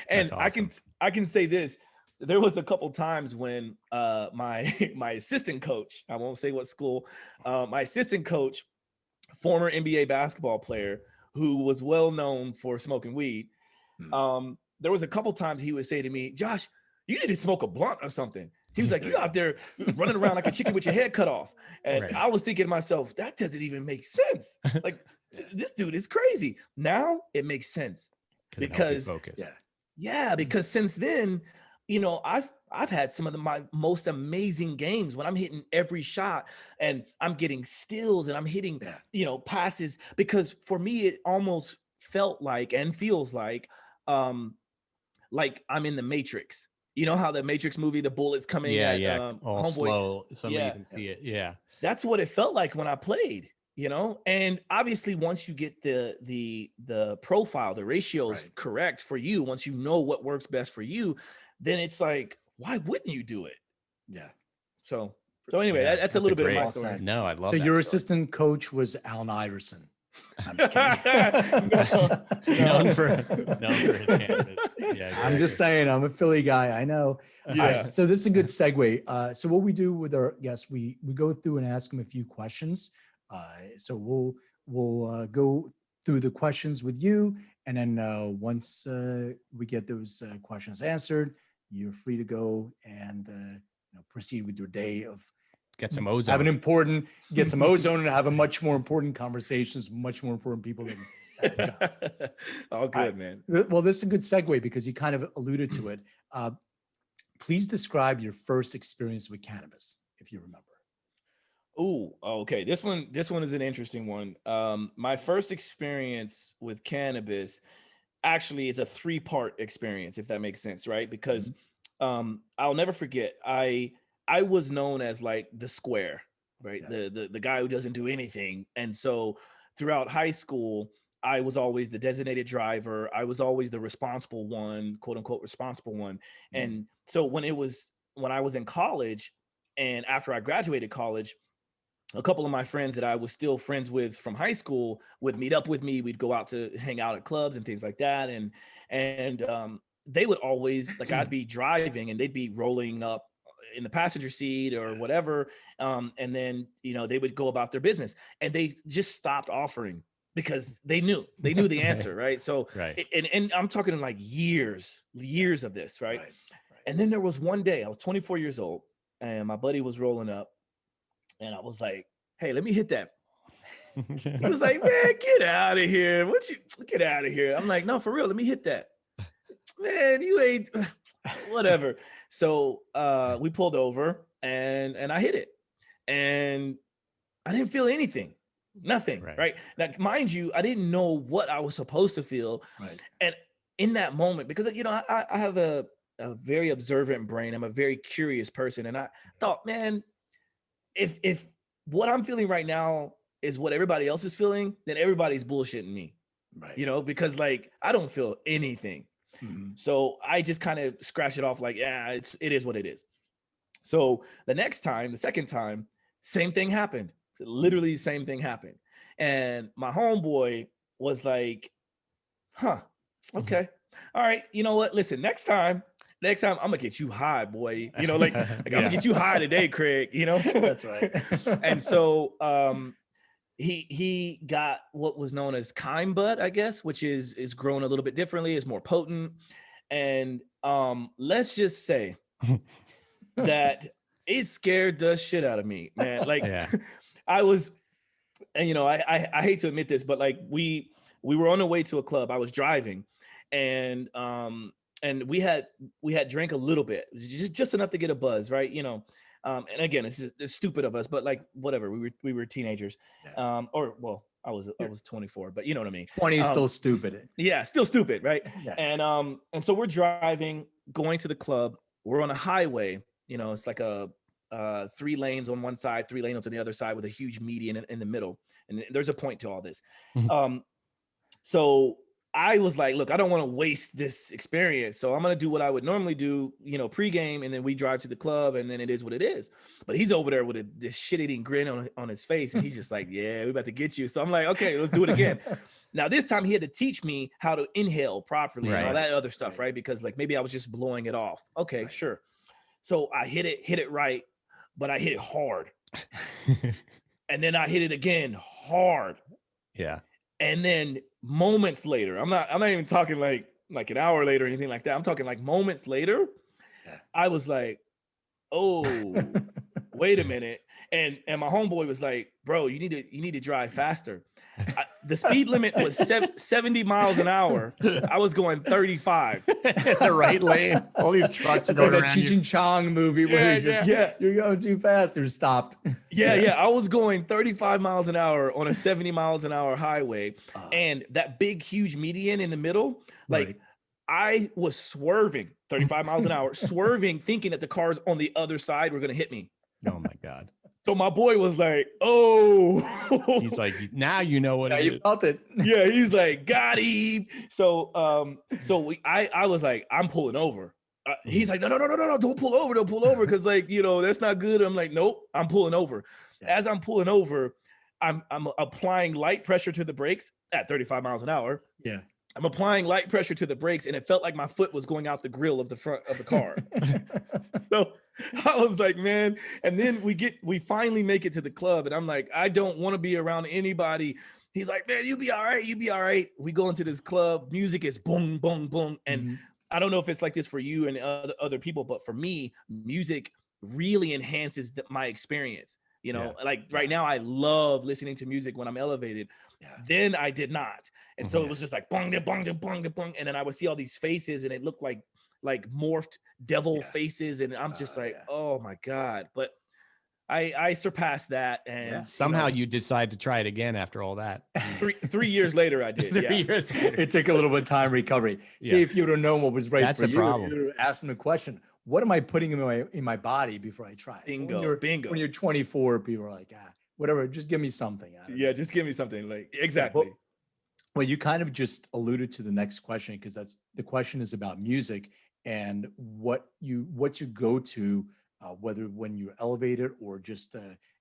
And awesome. I can say this. There was a couple times when my assistant coach, I won't say what school, my assistant coach, former NBA basketball player who was well known for smoking weed, there was a couple times he would say to me, Josh, you need to smoke a blunt or something. He was like, you out there running around like a chicken with your head cut off. And I was thinking to myself, that doesn't even make sense. Like, this dude is crazy. Now it makes sense because because since then, I've had some of my most amazing games when I'm hitting every shot and I'm getting steals and I'm hitting, passes, because for me, it almost felt like and feels like I'm in the Matrix. You know how the Matrix movie, the bullets coming all Homeboy, slow, so you can see it. Yeah. That's what it felt like when I played, and obviously once you get the profile, the ratios correct for you, once you know what works best for you, then it's like, why wouldn't you do it? Yeah. So anyway, that's a little bit of my story. No, I love so that. Your story. assistant coach was Allen Iverson. I'm just kidding. known for his cannabis. Yeah, exactly. I'm just saying, I'm a Philly guy. I know. Yeah. Right, so this is a good segue. So what we do with our guests, we go through and ask them a few questions. So we'll go through the questions with you, and then once we get those questions answered, you're free to go and proceed with your day of get some ozone. Get some ozone and have a much more important conversations, much more important people than John. All good, man. Well, this is a good segue because you kind of alluded to it. Please describe your first experience with cannabis, if you remember. Oh, okay. This one is an interesting one. My first experience with cannabis actually is a 3-part experience, if that makes sense, right? Because I'll never forget. I was known as like the square, right? Yeah. The guy who doesn't do anything. And so throughout high school, I was always the designated driver. I was always the responsible one, quote unquote, responsible one. And so when I was in college and after I graduated college, a couple of my friends that I was still friends with from high school would meet up with me. We'd go out to hang out at clubs and things like that. And they would always, like, I'd be driving and they'd be rolling up in the passenger seat or whatever. And then, they would go about their business and they just stopped offering because they knew the answer. Right. So, and I'm talking like years of this. Right. And then there was one day I was 24 years old and my buddy was rolling up and I was like, hey, let me hit that. He was like, man, get out of here. Get out of here. I'm like, no, for real. Let me hit that. Man, you ain't whatever. So we pulled over and I hit it. And I didn't feel anything. Nothing. Right. Now, mind you, I didn't know what I was supposed to feel. Right. And in that moment, because I have a very observant brain. I'm a very curious person. And I thought, man, if what I'm feeling right now is what everybody else is feeling, then everybody's bullshitting me. Right. Because like I don't feel anything. Mm-hmm. So I just kind of scratch it off like, yeah, it is what it is. So the second time, same thing happened. Literally same thing happened. And my homeboy was like, huh, okay. All right. You know what? Listen, next time I'm gonna get you high, boy. I'm gonna get you high today, Craig, That's right. And so he got what was known as Kime bud, I guess, which is grown a little bit differently, is more potent. And let's just say that it scared the shit out of me, man. Like I was, and I hate to admit this, but like we were on the way to a club. I was driving, and we had drank a little bit, just enough to get a buzz, right? And again, it's stupid of us, but like whatever. We were teenagers, I was 24, but you know what I mean. 20 is still stupid. Yeah, still stupid, right? Yeah. And so we're driving, going to the club. We're on a highway. It's like a 3 lanes on one side, 3 lanes on the other side, with a huge median in the middle. And there's a point to all this. So I was like, look, I don't want to waste this experience. So I'm going to do what I would normally do, pregame, and then we drive to the club, and then it is what it is. But he's over there with this shit-eating grin on his face. And he's just like, yeah, we're about to get you. So I'm like, okay, let's do it again. Now, this time he had to teach me how to inhale properly and all that other stuff, right? Because like maybe I was just blowing it off. Okay, sure. So I hit it right, but I hit it hard. And then I hit it again hard. Yeah. And then moments later, I'm not even talking like an hour later or anything like that. I'm talking like moments later. I was like, oh, wait a minute. And my homeboy was like, bro, you need to drive faster. The speed limit was 70 miles an hour. I was going 35. The right lane. All these trucks are It's going like around that Cheech and Chong movie where you're going too fast. You're stopped. Yeah. I was going 35 miles an hour on a 70 miles an hour highway. And that big, huge median in the middle, like I was swerving 35 miles an hour, swerving, thinking that the cars on the other side were going to hit me. Oh my God. So my boy was like, oh. He's like, now you know what it is. You felt it. Yeah, he's like, got him. So I was like, I'm pulling over. He's like, no, don't pull over, because like, that's not good. I'm like, nope, I'm pulling over. As I'm pulling over, I'm applying light pressure to the brakes at 35 miles an hour. Yeah. I'm applying light pressure to the brakes, and it felt like my foot was going out the grill of the front of the car. So I was like, man. And then we finally make it to the club, and I'm like, I don't want to be around anybody. He's like, man, you'll be all right. We go into this club. Music is boom, boom, boom. And I don't know if it's like this for you and other people, but for me, music really enhances my experience. Right now, I love listening to music when I'm elevated. Then I did not. And so it was just like bong, bong, bong, bong. And then I would see all these faces, and it looked like morphed devil faces. And I'm just like, oh my God. But I surpassed that. And somehow you decide to try it again after all that. 3 years later, I did. 3 years later. It took a little bit of time recovery. See if you would have known what was right That's for the you. problem. You would have asked them a question. What am I putting in my body before I try it? Bingo. When you're 24, people are like, whatever, just give me something. Just give me something. Like, exactly. Well, you kind of just alluded to the next question, because the question is about music and what you go to, whether when you're elevated or just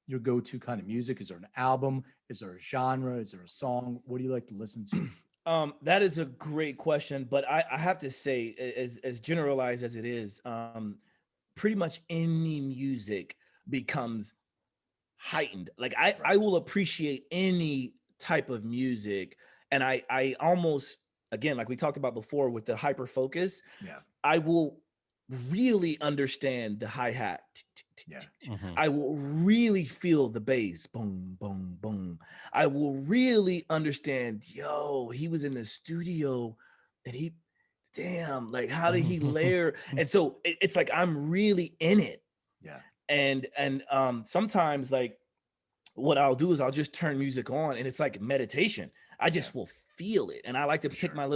your go-to kind of music. Is there an album? Is there a genre? Is there a song? What do you like to listen to? That is a great question, but I have to say, as generalized as it is, pretty much any music becomes heightened. Like I will appreciate any type of music, and I almost, again, like we talked about before with the hyper focus, I will really understand the hi-hat. Yeah. Mhm. I will really feel the bass, boom, boom, boom. I will really understand, yo, he was in the studio and he, damn, like how did he layer? And so it's like I'm really in it. Yeah. And sometimes like what I'll do is I'll just turn music on and it's like meditation. I just will feel it. And I like to For take sure. my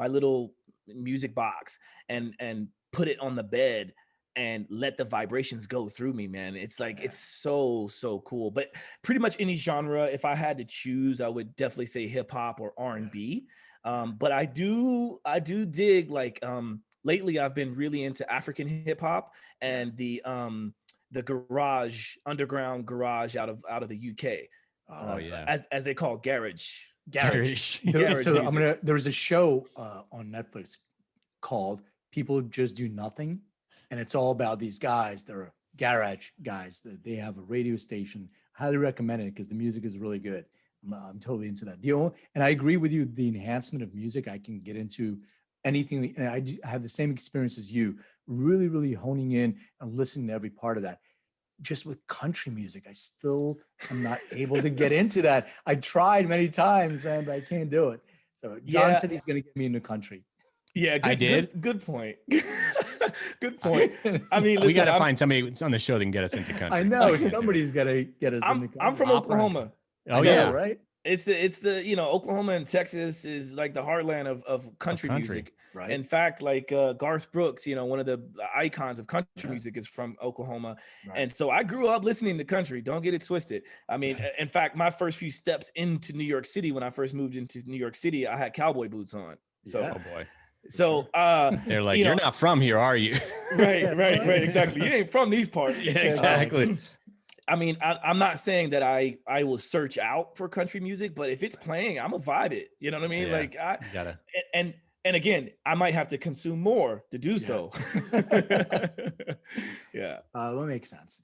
little music box and put it on the bed and let the vibrations go through me, man. It's like Yeah. it's so cool. But pretty much any genre, if I had to choose, I would definitely say hip hop or R&B. But I do dig like lately I've been really into African hip hop and the underground garage out of the UK. Oh, yeah. As they call garage. Garage. Garage So music. there was a show on Netflix called People Just Do Nothing. And it's all about these guys. They're garage guys. They have a radio station. Highly recommend it because the music is really good. I'm totally into that. And I agree with you. The enhancement of music, I can get into anything. And I have the same experience as you. Really, really honing in and listening to every part of that. Just with country music, I still am not able to get into that. I tried many times, man, but I can't do it. So John said he's going to get me into country. Yeah, I did. Good point. Good point. I mean, listen, We got to find somebody on the show that can get us into country. I know somebody's got to get us into country. I'm from Oklahoma. Oh, I know, yeah. right? It's the Oklahoma and Texas is like the heartland of country music. Right. In fact, like Garth Brooks, one of the icons of country music is from Oklahoma. Right. And so I grew up listening to country. Don't get it twisted. I mean, in fact, my first few steps into New York City, when I first moved into New York City, I had cowboy boots on. So, Yeah. Oh boy. so They're like, you're not from here, are you? right, exactly. You ain't from these parts. Yeah, exactly. I mean, I'm not saying that I will search out for country music, but if it's playing, I'm a vibe it. You know what I mean? Yeah, Like you gotta. And again, I might have to consume more to do so. Yeah. That makes sense.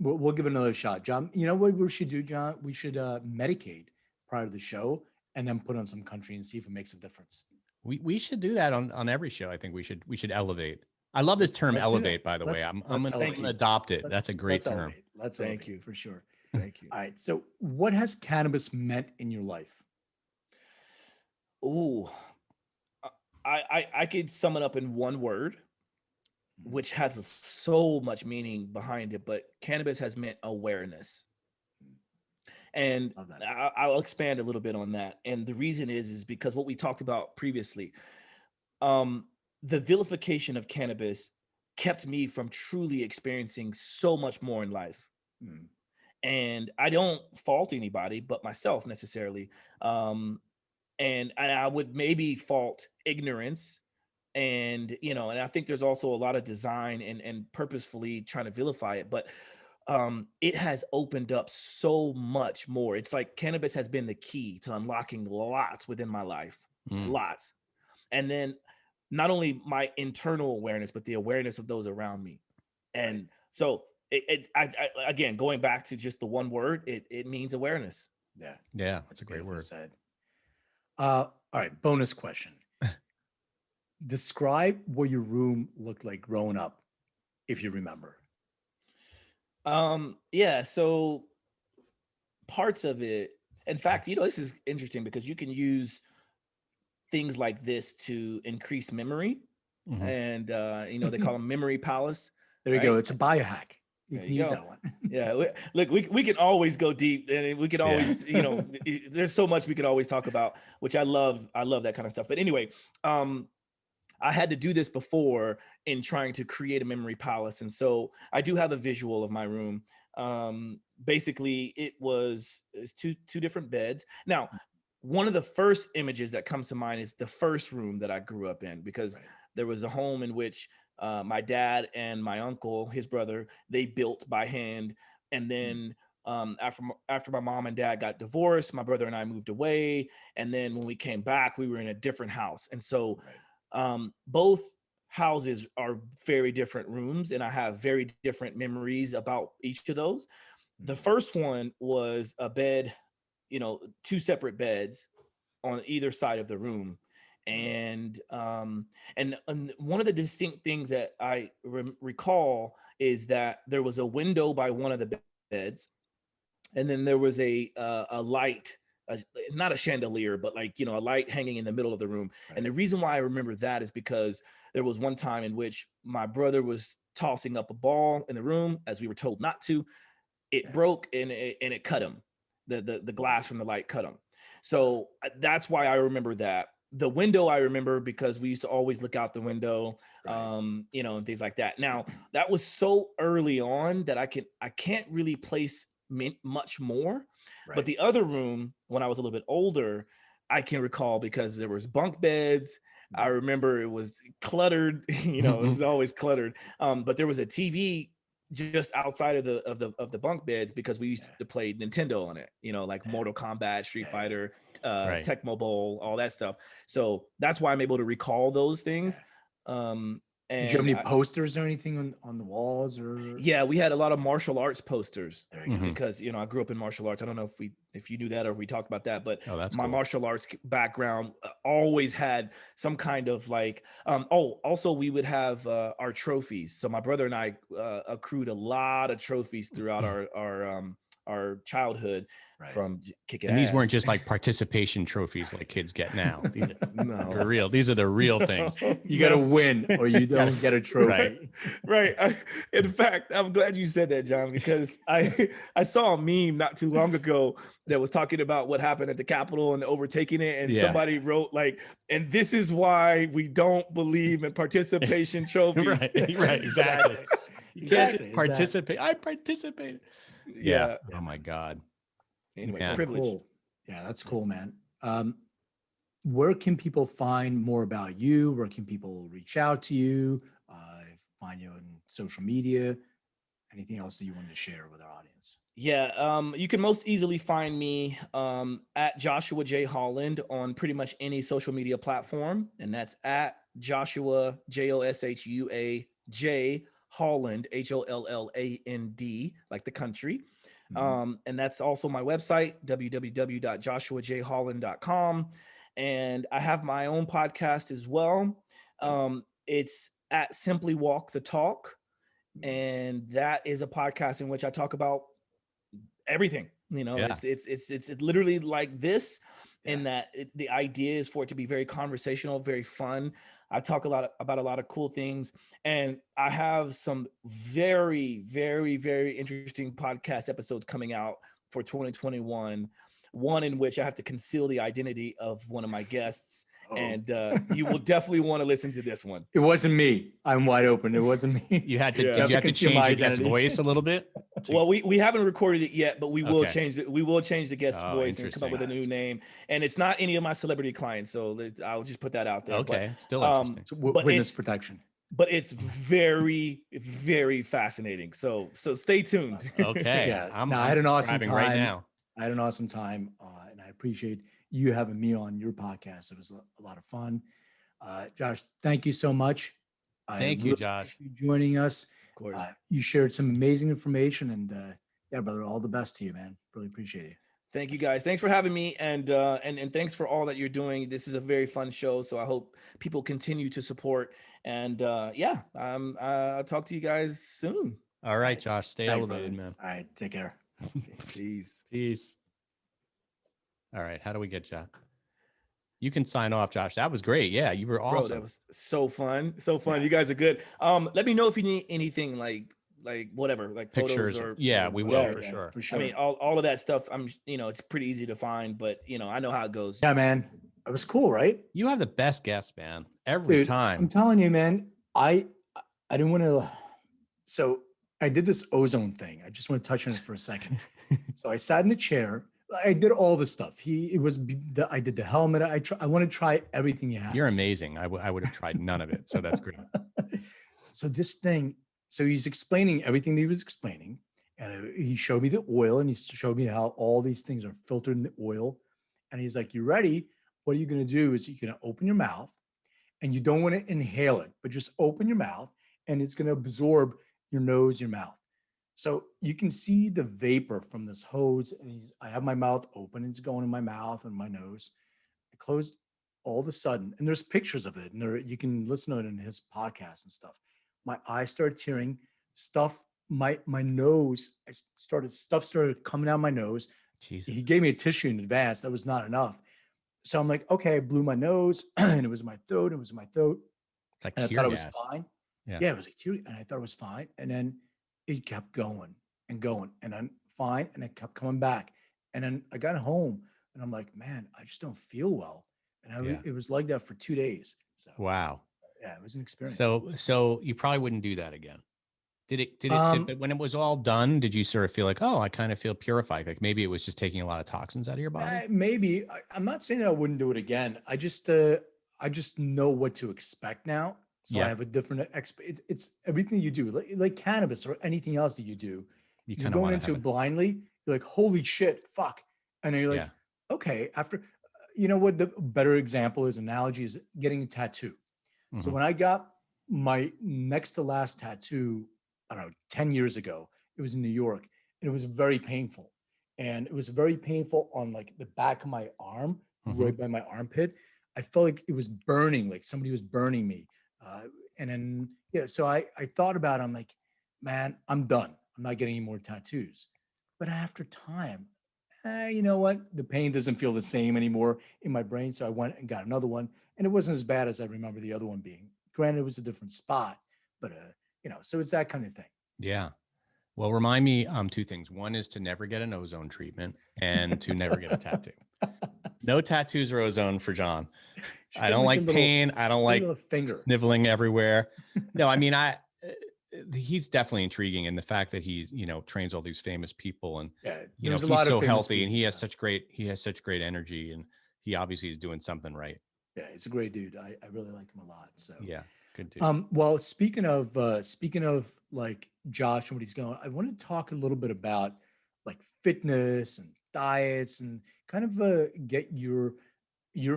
We'll give it another shot, John. You know what we should do, John? We should medicate prior to the show and then put on some country and see if it makes a difference. We should do that on every show. I think we should elevate. I love this term elevate, by the way. I'm gonna adopt it. That's a great term. Thank you for sure. Thank you. All right. So what has cannabis meant in your life? Ooh, I could sum it up in one word, which has so much meaning behind it, but cannabis has meant awareness. And I'll expand a little bit on that. And the reason is because what we talked about previously, the vilification of cannabis kept me from truly experiencing so much more in life. And I don't fault anybody but myself necessarily. And I would maybe fault ignorance. And, and I think there's also a lot of design and purposefully trying to vilify it. But it has opened up so much more. It's like cannabis has been the key to unlocking lots within my life, lots. And then not only my internal awareness, but the awareness of those around me. And so I again, going back to just the one word, it means awareness. Yeah, that's a great word. Said. All right, bonus question. Describe what your room looked like growing up, if you remember. Yeah, so parts of it, in fact, this is interesting because you can use things like this to increase memory. And they call them memory palace. There you go. It's a biohack. You can use that one. Yeah. Look, we can always go deep, and we can always, there's so much we could always talk about, which I love that kind of stuff. But anyway, I had to do this before in trying to create a memory palace. And so I do have a visual of my room. Basically it's two different beds. Now, one of the first images that comes to mind is the first room that I grew up in, because there was a home in which my dad and my uncle, his brother, they built by hand. And then after my mom and dad got divorced, my brother and I moved away. And then when we came back, we were in a different house. And so both houses are very different rooms, and I have very different memories about each of those. The first one was a bed, two separate beds on either side of the room. And one of the distinct things that I recall is that there was a window by one of the beds, and then there was a light, not a chandelier, but like, a light hanging in the middle of the room. Right. And the reason why I remember that is because there was one time in which my brother was tossing up a ball in the room, as we were told not to. It broke and it cut him. The glass from the light cut him. So that's why I remember that. The window I remember because we used to always look out the window, and things like that. Now that was so early on that I can't really place much more. Right. But the other room, when I was a little bit older, I can recall because there was bunk beds. I remember it was cluttered. It was always cluttered. But there was a TV just outside of the bunk beds because we used to play Nintendo on it, like Mortal Kombat, Street Fighter, Tecmo Bowl, all that stuff. So that's why I'm able to recall those things. And did you have any posters or anything on the walls? Or yeah, we had a lot of martial arts posters. There you go. Because I grew up in martial arts. I don't know if you knew that or we talked about that, but that's my cool. martial arts background always had some kind of like also we would have our trophies. So my brother and I accrued a lot of trophies throughout our childhood from kicking and these ass. weren't just like participation trophies like kids get now. No. They're real. These are the real things. You got to win or you don't get a trophy. Right. In fact, I'm glad you said that, John, because I saw a meme not too long ago that was talking about what happened at the Capitol and overtaking it. And somebody wrote like, and this is why we don't believe in participation trophies. Right. Exactly. You can't just participate. I participated. Yeah. Oh my God. Anyway, privilege. Cool. Yeah, that's cool, man. Where can people find more about you? Where can people reach out to you? Find you on social media? Anything else that you wanted to share with our audience? Yeah, you can most easily find me at Joshua J. Holland on pretty much any social media platform. And that's at Joshua, Joshua J. Holland, HOLLAND, like the country. And that's also my website, www.joshuajholland.com. And I have my own podcast as well. It's at Simply Walk the Talk. And that is a podcast in which I talk about everything. It's literally like this, in that the idea is for it to be very conversational, very fun. I talk about a lot of cool things, and I have some very, very, very interesting podcast episodes coming out for 2021. One in which I have to conceal the identity of one of my guests. And you will definitely want to listen to this one. It wasn't me. I'm wide open. It wasn't me. You had to, did you have to change your guest's voice a little bit? Well, we haven't recorded it yet, but we will change it. We will change the guest's voice and come up with a new name. And it's not any of my celebrity clients, so I'll just put that out there. Okay, still interesting. But witness protection. But it's very, very fascinating. So stay tuned. Okay. I had an awesome time right now. I had an awesome time, and I appreciate you having me on your podcast. It was a lot of fun. Josh, thank you so much. Thank you, Josh, for joining us. Of course. You shared some amazing information, and brother, all the best to you, man. Really appreciate it. Thank you, guys. Thanks for having me, and thanks for all that you're doing. This is a very fun show, so I hope people continue to support. And I'll talk to you guys soon. All right, Josh, stay elevated, man. All right, take care. Peace. All right, how do we get Josh? You can sign off, Josh. That was great. Yeah, you were awesome. Bro, that was so fun. Yeah. You guys are good. Let me know if you need anything like whatever, like pictures or we will for sure. I mean, all of that stuff. It's pretty easy to find, but I know how it goes. Yeah, man. It was cool, right? You have the best guests, man. Every time. I'm telling you, man. I didn't want to. So I did this ozone thing. I just want to touch on it for a second. So I sat in a chair. I did all the stuff. I did the helmet. I want to try everything you have. You're amazing. I would have tried none of it. So that's great. So this thing, he's explaining everything that he was explaining. And he showed me the oil, and he showed me how all these things are filtered in the oil. And he's like, you ready? What are you going to do is you're going to open your mouth, and you don't want to inhale it, but just open your mouth, and it's going to absorb your nose, your mouth. So you can see the vapor from this hose, and I have my mouth open, it's going in my mouth and my nose. I closed all of a sudden, and there's pictures of it, and you can listen to it in his podcast and stuff. My eyes started tearing, stuff, my nose, stuff started coming out my nose. Jesus. He gave me a tissue in advance. That was not enough. So I'm like, okay, I blew my nose and it was my throat. It was my throat. It's like And I tear thought it was gas. fine. Yeah. Yeah, it was like tear, and I thought it was fine. And then it kept going and going, and I'm fine. And it kept coming back. And then I got home and I'm like, man, I just don't feel well. And it was like that for 2 days. So Wow. yeah, it was an experience. So you probably wouldn't do that again. Did when it was all done, did you sort of feel like, oh, I kind of feel purified? Like maybe it was just taking a lot of toxins out of your body? Maybe. I'm not saying I wouldn't do it again. I just know what to expect now. So I have a different it's everything you do, like cannabis or anything else that you do. You're going into it blindly. You're like, holy shit, fuck. And then you're like, okay, after, you know what the better example is, analogy is getting a tattoo. Mm-hmm. So when I got my next to last tattoo, I don't know, 10 years ago, it was in New York, and it was very painful. And it was very painful on like the back of my arm, right by my armpit. I felt like it was burning, like somebody was burning me. And then, so I thought about it. I'm like, man, I'm done. I'm not getting any more tattoos. But after time, you know what? The pain doesn't feel the same anymore in my brain. So I went and got another one, and it wasn't as bad as I remember the other one being. Granted, it was a different spot, but so it's that kind of thing. Yeah. Well, remind me two things. One is to never get an ozone treatment, and to never get a tattoo. No tattoos or ozone for Jon. I don't like pain. I don't like sniveling everywhere. No, I mean, he's definitely intriguing, and the fact that he, trains all these famous people, and he's so healthy, and he has such great energy, and he obviously is doing something right. Yeah, he's a great dude. I really like him a lot. So yeah, good dude. Well, speaking of like Josh and what he's going, I want to talk a little bit about like fitness and diets, and kind of get your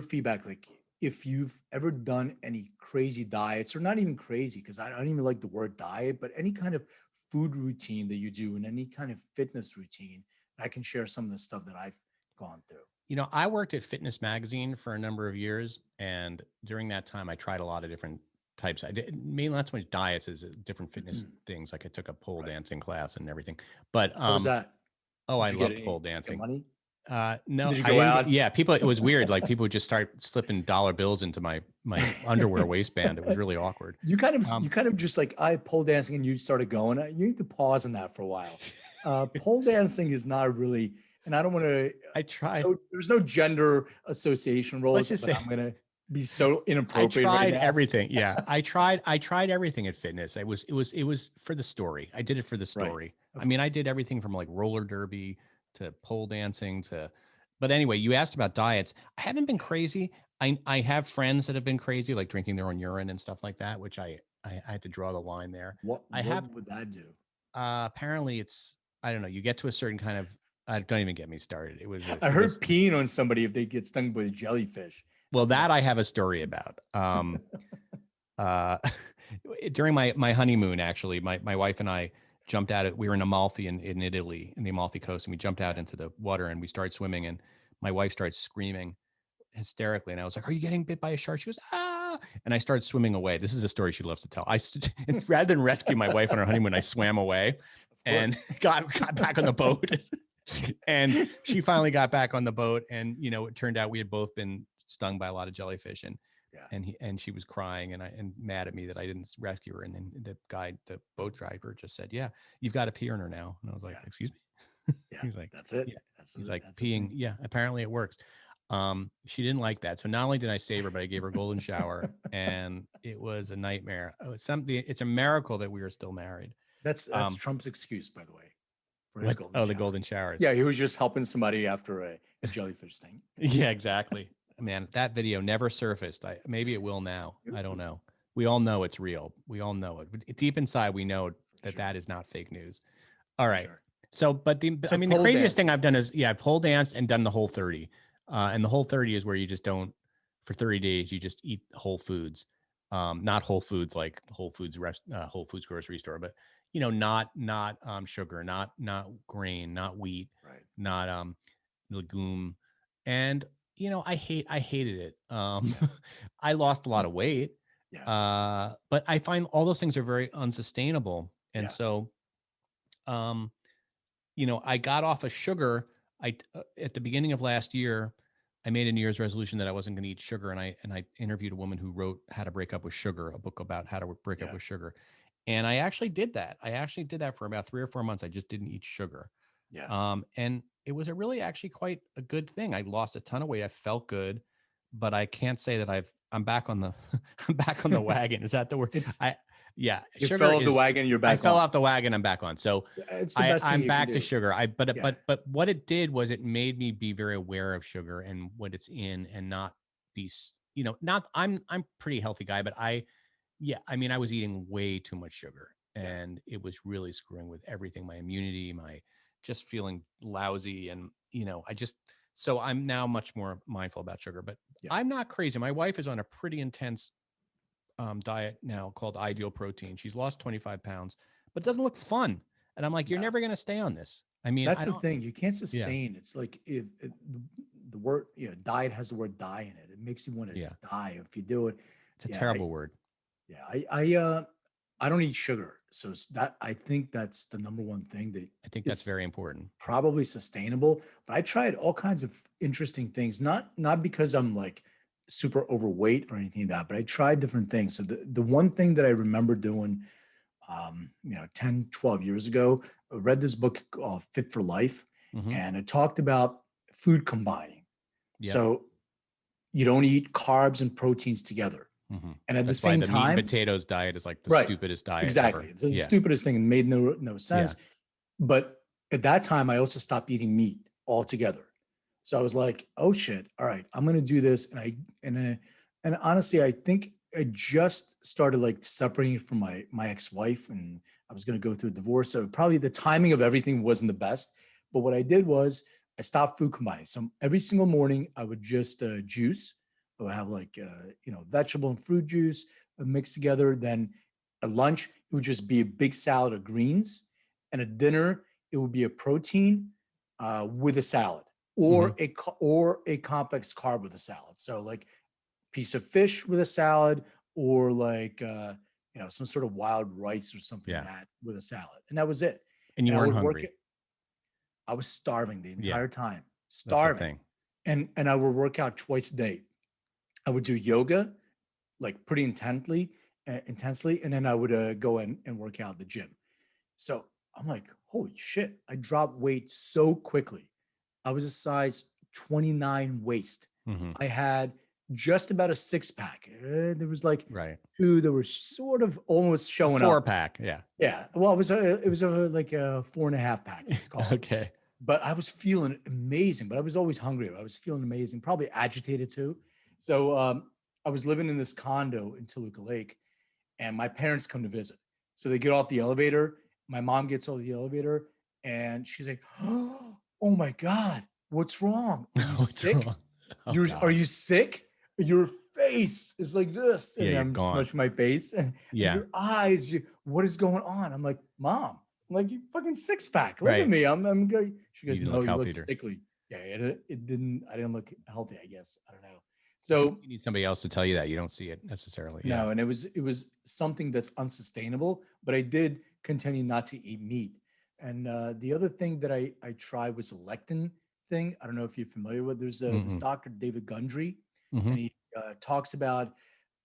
feedback, like if you've ever done any crazy diets, or not even crazy, because I don't even like the word diet, but any kind of food routine that you do, and any kind of fitness routine. I can share some of the stuff that I've gone through. I worked at Fitness Magazine for a number of years, and during that time I tried a lot of different types. I did mainly not so much diets as different fitness things. Like I took a pole dancing class and everything. But what was that? Oh, I loved pole dancing. Money? No, did you go out? Yeah, people. It was weird. Like people would just start slipping dollar bills into my underwear waistband. It was really awkward. You kind of just like, I pole dancing, and you started going. You need to pause on that for a while. Pole dancing is not really, and I don't want to. I tried. There's no gender association rules. Let's just say I'm gonna be so inappropriate. I tried right now. everything. Yeah, I tried everything at fitness. It was for the story. I did it for the story. Right. I mean, I did everything from like roller derby to pole dancing but anyway, you asked about diets. I haven't been crazy. I have friends that have been crazy, like drinking their own urine and stuff like that, which I had to draw the line there. What would that do? Apparently I don't know. You get to a certain kind of, don't even get me started. I heard peeing on somebody if they get stung by a jellyfish. Well, that I have a story about. During my honeymoon, actually, my wife and I jumped out. We were in Amalfi in Italy, in the Amalfi Coast, and we jumped out into the water and we started swimming. And my wife started screaming hysterically, and I was like, "Are you getting bit by a shark?" She goes, "Ah!" And I started swimming away. This is a story she loves to tell. Rather than rescue my wife on her honeymoon, I swam away and got back on the boat. And she finally got back on the boat, and it turned out we had both been stung by a lot of jellyfish, and she was crying and mad at me that I didn't rescue her. And then the boat driver just said, "Yeah, you've got to pee on her now." And I was like, "Excuse me?" Yeah, he's like, "That's it." Yeah. He's like, peeing. Yeah, apparently it works. She didn't like that. So not only did I save her, but I gave her a golden shower, and it was a nightmare. It's a miracle that we are still married. That's Trump's excuse, by the way. For his the golden showers. Yeah, he was just helping somebody after a jellyfish thing. Yeah, exactly. Man, that video never surfaced. Maybe it will now. I don't know. We all know it's real. We all know it. Deep inside, we know that is not fake news. All right. Sure. So, the craziest thing I've done is, I've pole danced and done the Whole 30. And the Whole 30 is where you just don't, for 30 days, you just eat whole foods. Not whole foods like Whole Foods grocery store, but not sugar, not grain, not wheat, right, not legume. And I hated it. I lost a lot of weight. Yeah. But I find all those things are very unsustainable. And Yeah. so, I got off of sugar. At the beginning of last year, I made a New Year's resolution that I wasn't going to eat sugar. And I interviewed a woman who wrote How to Break Up with Sugar, a book about how to break up with sugar. And I actually did that. I actually did that for about 3 or 4 months. I just didn't eat sugar. Yeah. And it was actually quite a good thing. I lost a ton of weight. I felt good, but I can't say that I'm back on the, I'm back on the wagon. Is that the word? It's Yeah. you Sugar fell off the wagon, you're back I fell on. off the wagon. I'm back on. So It's the best thing I'm you can back do. to sugar. Yeah. But what it did was it made me be very aware of sugar and what it's in, and not be, not, I'm pretty healthy guy, but I was eating way too much sugar, and it was really screwing with everything, my immunity, my just feeling lousy. And, so I'm now much more mindful about sugar, but I'm not crazy. My wife is on a pretty intense diet now called Ideal Protein. She's lost 25 pounds, but it doesn't look fun. And I'm like, you're never going to stay on this. I mean, that's the thing. You can't sustain. It's like if the word, diet has the word die in it. It makes you want to die if you do it. It's a terrible word. Yeah. I don't eat sugar. So I think that's the number one thing that I think that's very important. Probably sustainable, but I tried all kinds of interesting things, not because I'm like super overweight or anything like that, but I tried different things. So the one thing that I remember doing, 10, 12 years ago, I read this book called Fit for Life, and it talked about food combining. Yep. So you don't eat carbs and proteins together. And at the same time, meat and potatoes diet is like the stupidest diet exactly. ever. It's the stupidest thing and made no sense. Yeah. But at that time, I also stopped eating meat altogether. So I was like, oh shit, all right, I'm going to do this. And honestly, I think I just started like separating from my ex-wife, and I was going to go through a divorce. So probably the timing of everything wasn't the best. But what I did was I stopped food combining. So every single morning I would just juice. I would have like, vegetable and fruit juice mixed together. Then at lunch, it would just be a big salad of greens. And at dinner, it would be a protein with a salad, or a complex carb with a salad. So like piece of fish with a salad, or like, some sort of wild rice or something like that with a salad. And that was it. And you weren't hungry. I was starving the entire time, starving. And I would work out twice a day. I would do yoga, like pretty intensely. And then I would go in and work out at the gym. So I'm like, holy shit, I dropped weight so quickly. I was a size 29 waist. I had just about a 6-pack. There was like two that were sort of almost showing a 4 up. 4-pack, yeah. Yeah. Well, it was like a 4.5-pack. It's called. Okay. But I was feeling amazing. But I was always hungry. I was feeling amazing. Probably agitated too. So I was living in this condo in Toluca Lake, and my parents come to visit. So they get off the elevator. My mom gets off the elevator, and she's like, "Oh my God, what's wrong? Are you sick? Are you sick? Your face is like this." And I'm smushing my face. And your eyes, what is going on? I'm like, "Mom, I'm like, you fucking 6-pack. Look at me. I'm good." She goes, "No, you look sickly." Yeah, it didn't. I didn't look healthy, I guess. I don't know. So you need somebody else to tell you that. You don't see it necessarily. No, and it was something that's unsustainable, but I did continue not to eat meat. And the other thing that I tried was a lectin thing. I don't know if you're familiar with. There's this doctor, David Gundry, and he talks about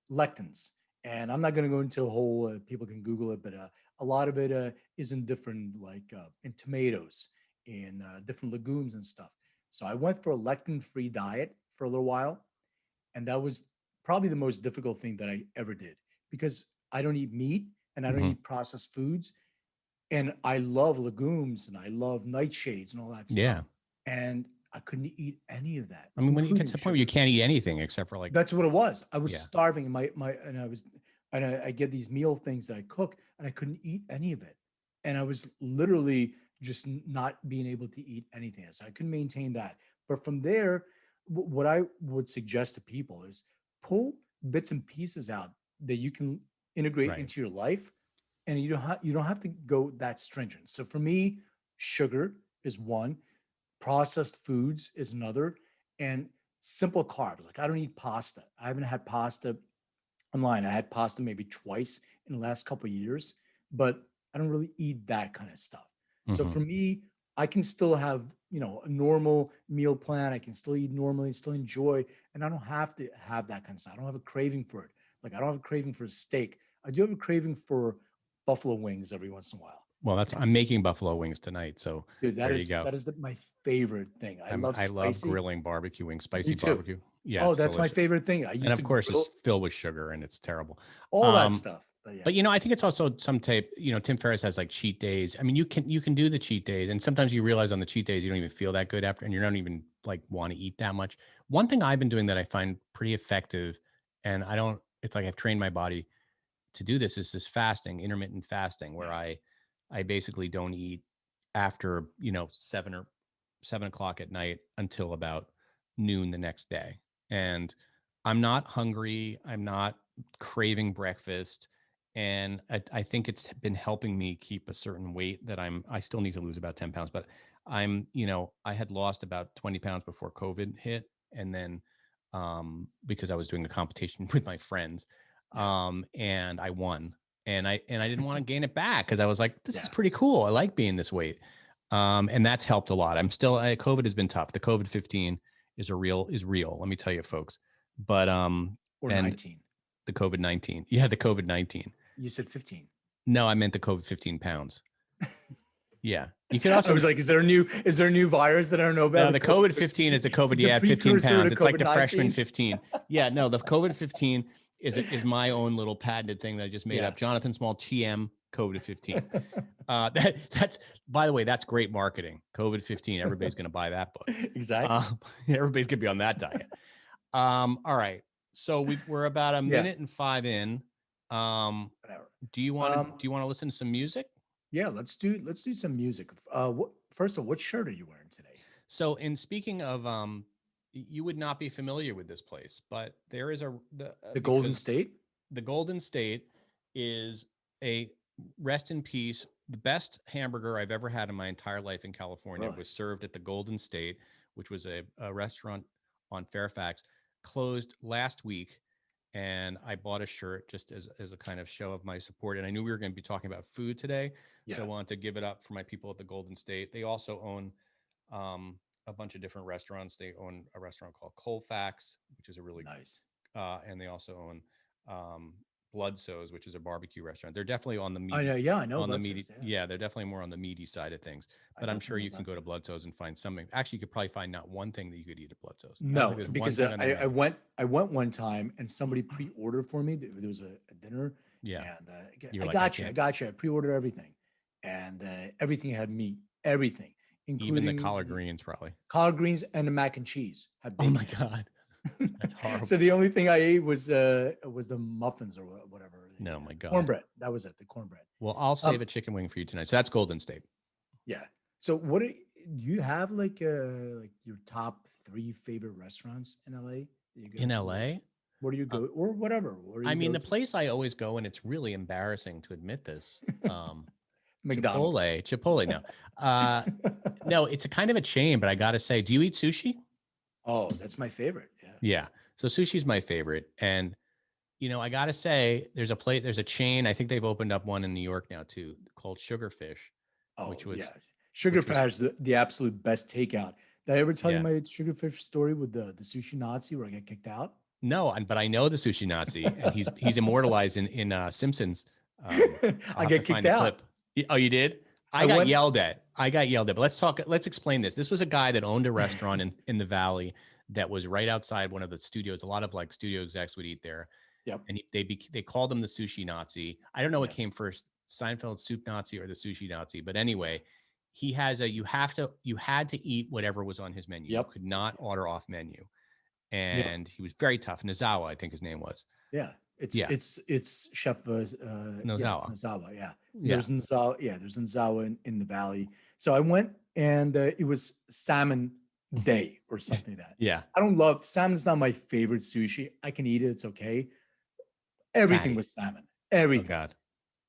lectins. And I'm not going to go into a whole, people can Google it, but a lot of it is in different, like in tomatoes, in different legumes and stuff. So I went for a lectin-free diet for a little while. And that was probably the most difficult thing that I ever did, because I don't eat meat and I don't eat processed foods. And I love legumes and I love nightshades and all that stuff. Yeah. And I couldn't eat any of that. I mean, when you get to the point where you can't eat anything except for like, that's what it was. I was starving, and I get these meal things that I cook, and I couldn't eat any of it. And I was literally just not being able to eat anything. So I couldn't maintain that. But from there, what I would suggest to people is pull bits and pieces out that you can integrate into your life, and you don't have to go that stringent. So for me, sugar is one, processed foods is another, and simple carbs. Like I don't eat pasta. I haven't had pasta online. I had pasta maybe twice in the last couple of years, but I don't really eat that kind of stuff. So for me, I can still have, a normal meal plan. I can still eat normally, still enjoy, and I don't have to have that kind of stuff. I don't have a craving for it. Like I don't have a craving for steak. I do have a craving for buffalo wings every once in a while. Well, I'm making buffalo wings tonight. So Dude, there you go. that is my favorite thing. I love I love spicy. grilling barbecue wings, Me spicy too. barbecue. Yeah. Oh, that's my delicious. favorite thing. I used And of to course grill it's filled with sugar and it's terrible. all that stuff. But I think it's also some type, Tim Ferriss has like cheat days. I mean, you can do the cheat days, and sometimes you realize on the cheat days you don't even feel that good after, and you don't even like want to eat that much. One thing I've been doing that I find pretty effective, and it's like I've trained my body to do this, is this fasting, intermittent fasting, where I basically don't eat after 7 o'clock at night until about noon the next day, and I'm not hungry. I'm not craving breakfast. And I think it's been helping me keep a certain weight that I still need to lose about 10 pounds, but I had lost about 20 pounds before COVID hit. And then, because I was doing a competition with my friends, and I won, and I didn't want to gain it back, cause I was like, this is pretty cool. I like being this weight. And that's helped a lot. COVID has been tough. The COVID-15 is real. Let me tell you, folks, but, or 19. The COVID-19. Yeah. The COVID-19. You said 15. No, I meant the COVID 15 pounds. Yeah. You could also, I was like, is there a new virus that I don't know about? No, the COVID 15 is the COVID. Yeah, 15 pounds. It's like the freshman 15. Yeah, no, the COVID 15 is my own little patented thing that I just made up. Jonathan Small TM COVID 15. That's, by the way, that's great marketing. COVID 15. Everybody's going to buy that book. Exactly. Everybody's going to be on that diet. All right. So we're about a minute and 5 in. Do you want to listen to some music? Yeah, let's do some music. First of all, what shirt are you wearing today? So, in speaking of, you would not be familiar with this place, but there is the Golden State. The Golden State is a, rest in peace, the best hamburger I've ever had in my entire life in California was served at the Golden State, which was a restaurant on Fairfax. Closed last week, and I bought a shirt just as a kind of show of my support. And I knew we were going to be talking about food today, so I wanted to give it up for my people at the Golden State. They also own a bunch of different restaurants. They own a restaurant called Colfax, which is a really nice, and they also own Bloodsoes, which is a barbecue restaurant. They're definitely on the meat. I know on the meaty. Yeah, they're definitely more on the meaty side of things. But I'm sure you can go to Bloodsoes and find something. Actually, you could probably find not one thing that you could eat at Bloodsoes. No, because I went one time and somebody pre-ordered for me. There was a dinner. Yeah, and I got you. I pre-ordered everything, and everything had meat. Everything, including even the collard greens, probably. Collard greens and the mac and cheese had bacon. Oh my God. That's horrible. So the only thing I ate was the muffins or whatever. No, my God. Cornbread. That was it. The cornbread. Well, I'll save a chicken wing for you tonight. So that's Golden State. Yeah. So do you have like your top 3 favorite restaurants in LA? In LA? Where do you go or whatever? I mean, the place I always go, and it's really embarrassing to admit this. McDonald's. Chipotle. No, no, it's a kind of a chain, but I got to say, do you eat sushi? Oh, that's my favorite. Yeah. So sushi's my favorite. And, I got to say, there's a chain. I think they've opened up one in New York now too, called Sugarfish. Oh, Sugarfish has the absolute best takeout. Did I ever tell you my Sugarfish story with the Sushi Nazi where I got kicked out? No, but I know the Sushi Nazi, and he's immortalized in Simpsons. I get kicked out. Oh, you did? I got yelled at. But let's explain this. This was a guy that owned a restaurant in the Valley that was right outside one of the studios. A lot of like studio execs would eat there. Yep. And they called him the Sushi Nazi. I don't know what came first, Seinfeld's Soup Nazi or the Sushi Nazi. But anyway, he has you had to eat whatever was on his menu. Yep. You could not order off menu. And he was very tough. Nozawa, I think his name was. Yeah. It's Chef Nozawa. Nozawa, yeah. There's Nozawa, there's Nozawa in the Valley. So I went and it was salmon day or something like that. Yeah. I don't love salmon's not my favorite sushi. I can eat it, it's okay. Everything was salmon. Everything. Oh God.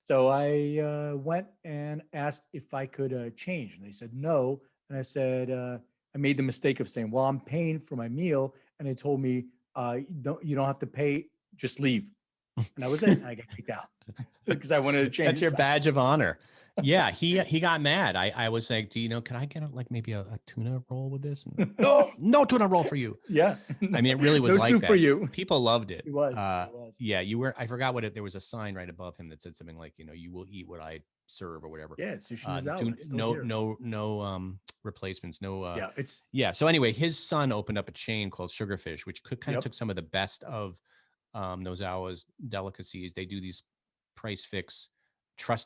So I went and asked if I could change, and they said no. And I said I made the mistake of saying, "Well, I'm paying for my meal, and they told me, you don't have to pay, just leave. And that was it. And I got kicked out because I wanted to change. That's your badge of honor. Yeah, he got mad. I was like, can I get maybe a tuna roll with this? And, no tuna roll for you. Yeah. I mean, it really was no like soup that. for you. People loved it. It was. Yeah, I forgot there was a sign right above him that said something like, you will eat what I serve or whatever. Yeah, Sushi Nazi. No replacements. Yeah, So anyway, his son opened up a chain called Sugarfish, which kind of took some of the best of Nozawa's delicacies. They do these price fix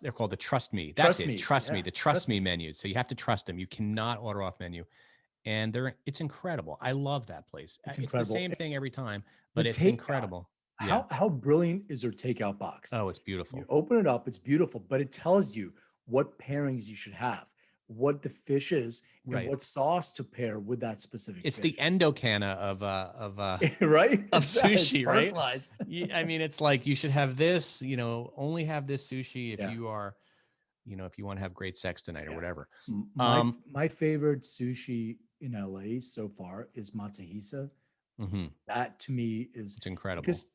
they're called the Trust Me. That's it. Trust Me, the Trust Me menus. So you have to trust them. You cannot order off menu. And it's incredible. I love that place. It's the same thing every time, but it's incredible. How brilliant is their takeout box? Oh, it's beautiful. You open it up, it's beautiful, but it tells you what pairings you should have, what the fish is, and what sauce to pair with that specific It's fish. the Endocana of right? Of sushi, right? Personalized. I mean, it's like you should have this, only have this sushi if you are, if you want to have great sex tonight or whatever. My favorite sushi in LA so far is Matsuhisa. Mm-hmm. That to me it's incredible. Because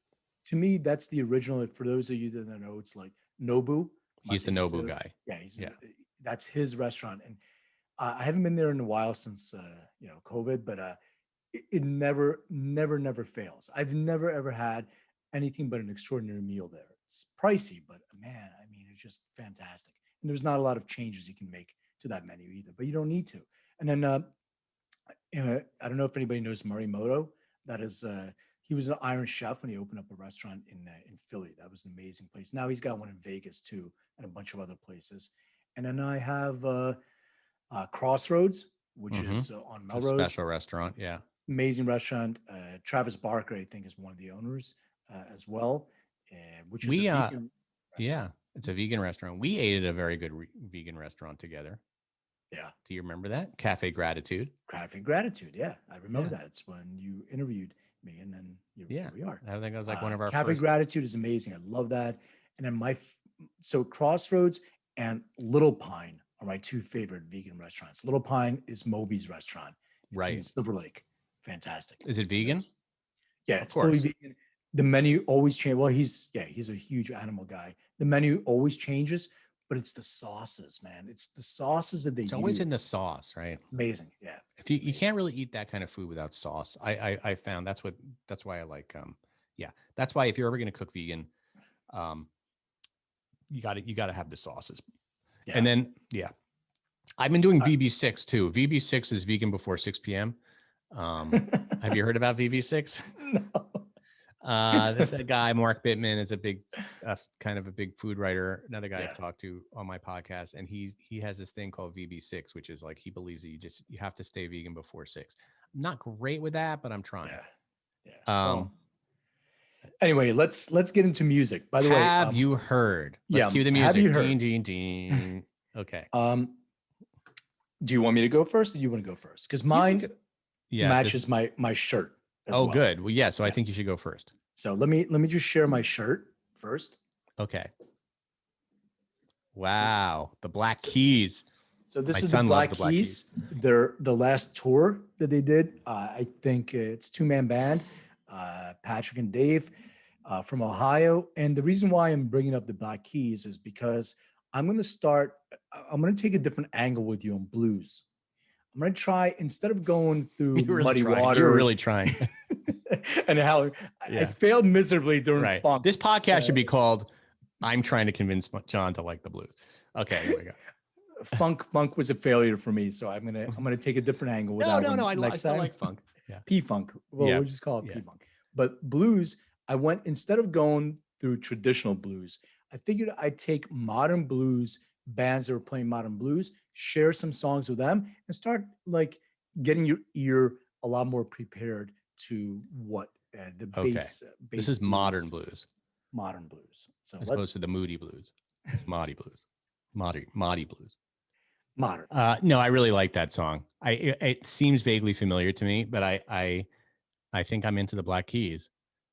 to me, that's the original. For those of you that don't know, it's like Nobu. He's the Nobu guy. Yeah, that's his restaurant. And I haven't been there in a while since COVID, but it never fails. I've never ever had anything but an extraordinary meal there. It's pricey, but man, I mean, it's just fantastic. And there's not a lot of changes you can make to that menu either, but you don't need to. And then I don't know if anybody knows Morimoto. That is, he was an Iron Chef when he opened up a restaurant in Philly. That was an amazing place. Now he's got one in Vegas too, and a bunch of other places. And then I have Crossroads, which is on Melrose. Special restaurant, yeah. Amazing restaurant. Travis Barker, I think, is one of the owners as well, which is a vegan yeah, it's a vegan restaurant. We ate at a very good vegan restaurant together. Yeah. Do you remember that? Cafe Gratitude. Cafe Gratitude, yeah. I remember that. It's when you interviewed me, and then here we are. I think it was like one of our Cafe first. Gratitude is amazing. I love that. And then so Crossroads and Little Pine are my two favorite vegan restaurants. Little Pine is Moby's restaurant. It's in Silver Lake. Fantastic. Is it vegan? Yeah, it's fully vegan. The menu always changes. Well, he's a huge animal guy. The menu always changes, but it's the sauces, man. It's the sauces that they use. It's always in the sauce, right? Amazing. Yeah. If you can't really eat that kind of food without sauce. I found that's why I like that's why if you're ever going to cook vegan, you got to have the sauces. Yeah. And then I've been doing VB6 too. VB6 is vegan before 6 p.m. Have you heard about VB6? No. This guy, Mark Bittman, is a big, kind of a big food writer. Another guy I've talked to on my podcast, and he has this thing called VB6, which is like he believes that you have to stay vegan before 6. I'm not great with that, but I'm trying. Yeah. Anyway, let's get into music. By the way, have you heard? Let's cue the music. Have you heard? Ding, ding, ding. Okay. Do you want me to go first, or do you want to go first? Because mine matches my shirt. Oh, good. Well, yeah. So I think you should go first. So let me just share my shirt first. Okay. Wow, the Black Keys. So this is the Black Keys. They're the last tour that they did. I think it's 2-man band, Patrick and Dave from Ohio. And the reason why I'm bringing up the Black Keys is because I'm going to take a different angle with you on blues. I'm going to try, instead of going through muddy waters. You're really trying. And how I failed miserably during funk. This podcast should be called I'm Trying to Convince John to Like the Blues. Okay, here we go. Funk was a failure for me, so I'm gonna take a different angle with that. No, I still like funk. Yeah. P-funk. Well, we'll just call it P-funk. But blues, instead of going through traditional blues, I figured I'd take modern blues bands that were playing modern blues, share some songs with them, and start like getting your ear a lot more prepared to what the bass. This is modern blues. Modern blues. So as opposed to the moody blues. It's Maudie blues. Maudie blues. Modern. No, I really like that song. It seems vaguely familiar to me, but I think I'm into the Black Keys.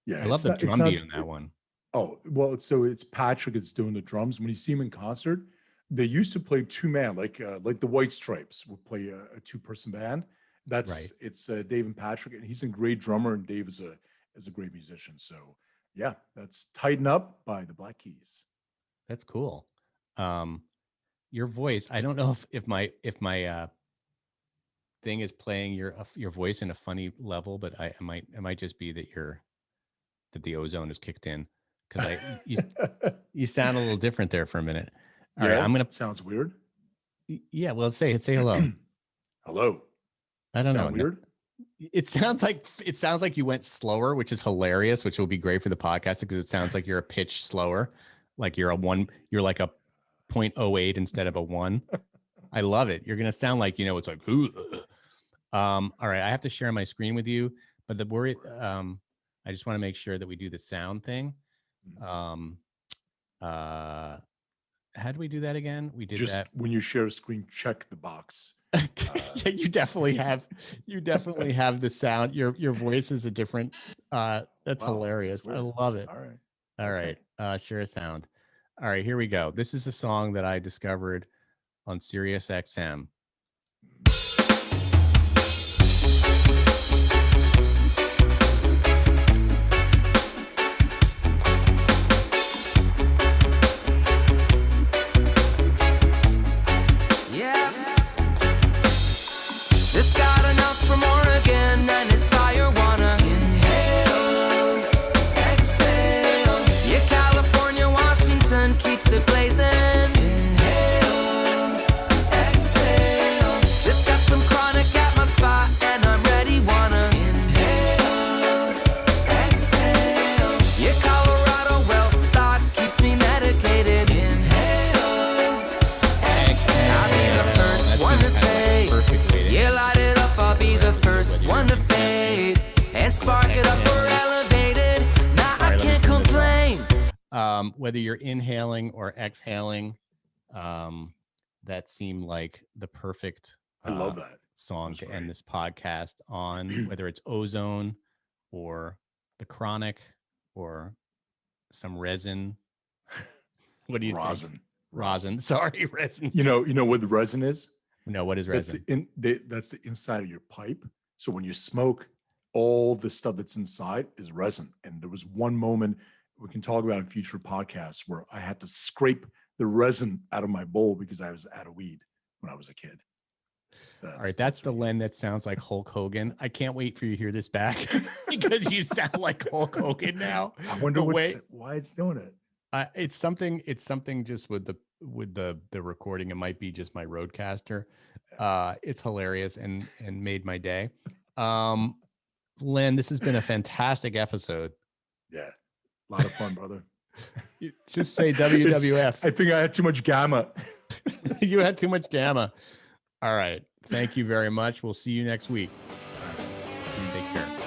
Yeah, I love the drum beat on that one. Oh, well, so it's Patrick that's doing the drums. When you see him in concert, they used to play 2-man, like the White Stripes would play a 2-person band, It's Dave and Patrick, and he's a great drummer, and Dave is a great musician. So yeah, that's Tighten Up by the Black Keys. That's cool. Your voice, I don't know if my thing is playing your voice in a funny level, but it might just be that the ozone is kicked in, because you sound a little different there for a minute. All right, sounds weird. Yeah, well, say hello. Hello. I don't know. Weird. It sounds like you went slower, which is hilarious, which will be great for the podcast because it sounds like you're a pitch slower, like you're like a 0.08 instead of a 1. I love it. You're gonna sound like, it's like, all right, I have to share my screen with you, but the worry, I just want to make sure that we do the sound thing. How do we do that again? We did just that when you share a screen, check the box. Yeah, you definitely have the sound. Your voice is a different. That's hilarious. I love it. All right. Share a sound. All right, here we go. This is a song that I discovered on Sirius XM. Just got enough from Oregon and it's fire, wanna inhale, exhale. Yeah, California, Washington keeps it blazing. Inhale, exhale. Just got some chronic at my spot and I'm ready, wanna inhale, exhale. Yeah, Colorado, well, starts keeps me medicated. Inhale, exhale. I'll be the first one to say. Yeah, light it up, I'll be the first one to fade and spark it up or elevated. Now I can't complain. Whether you're inhaling or exhaling, that seemed like the perfect I love that song to end this podcast on, whether it's ozone or the chronic or some resin. What do you think? Rosin. Sorry, resin. You know what the resin is? No, what is resin? That's the inside of your pipe. So when you smoke, all the stuff that's inside is resin. And there was one moment we can talk about in future podcasts where I had to scrape the resin out of my bowl because I was out of weed when I was a kid. So all right, that's the Len that sounds like Hulk Hogan. I can't wait for you to hear this back because you sound like Hulk Hogan now. I wonder why it's doing it. It's something just with the recording. It might be just my Rodecaster. It's hilarious and made my day. Len, this has been a fantastic episode. Yeah, a lot of fun, brother. Just say WWF. I think I had too much gamma. You had too much gamma. All right. Thank you very much. We'll see you next week. All right. Take care.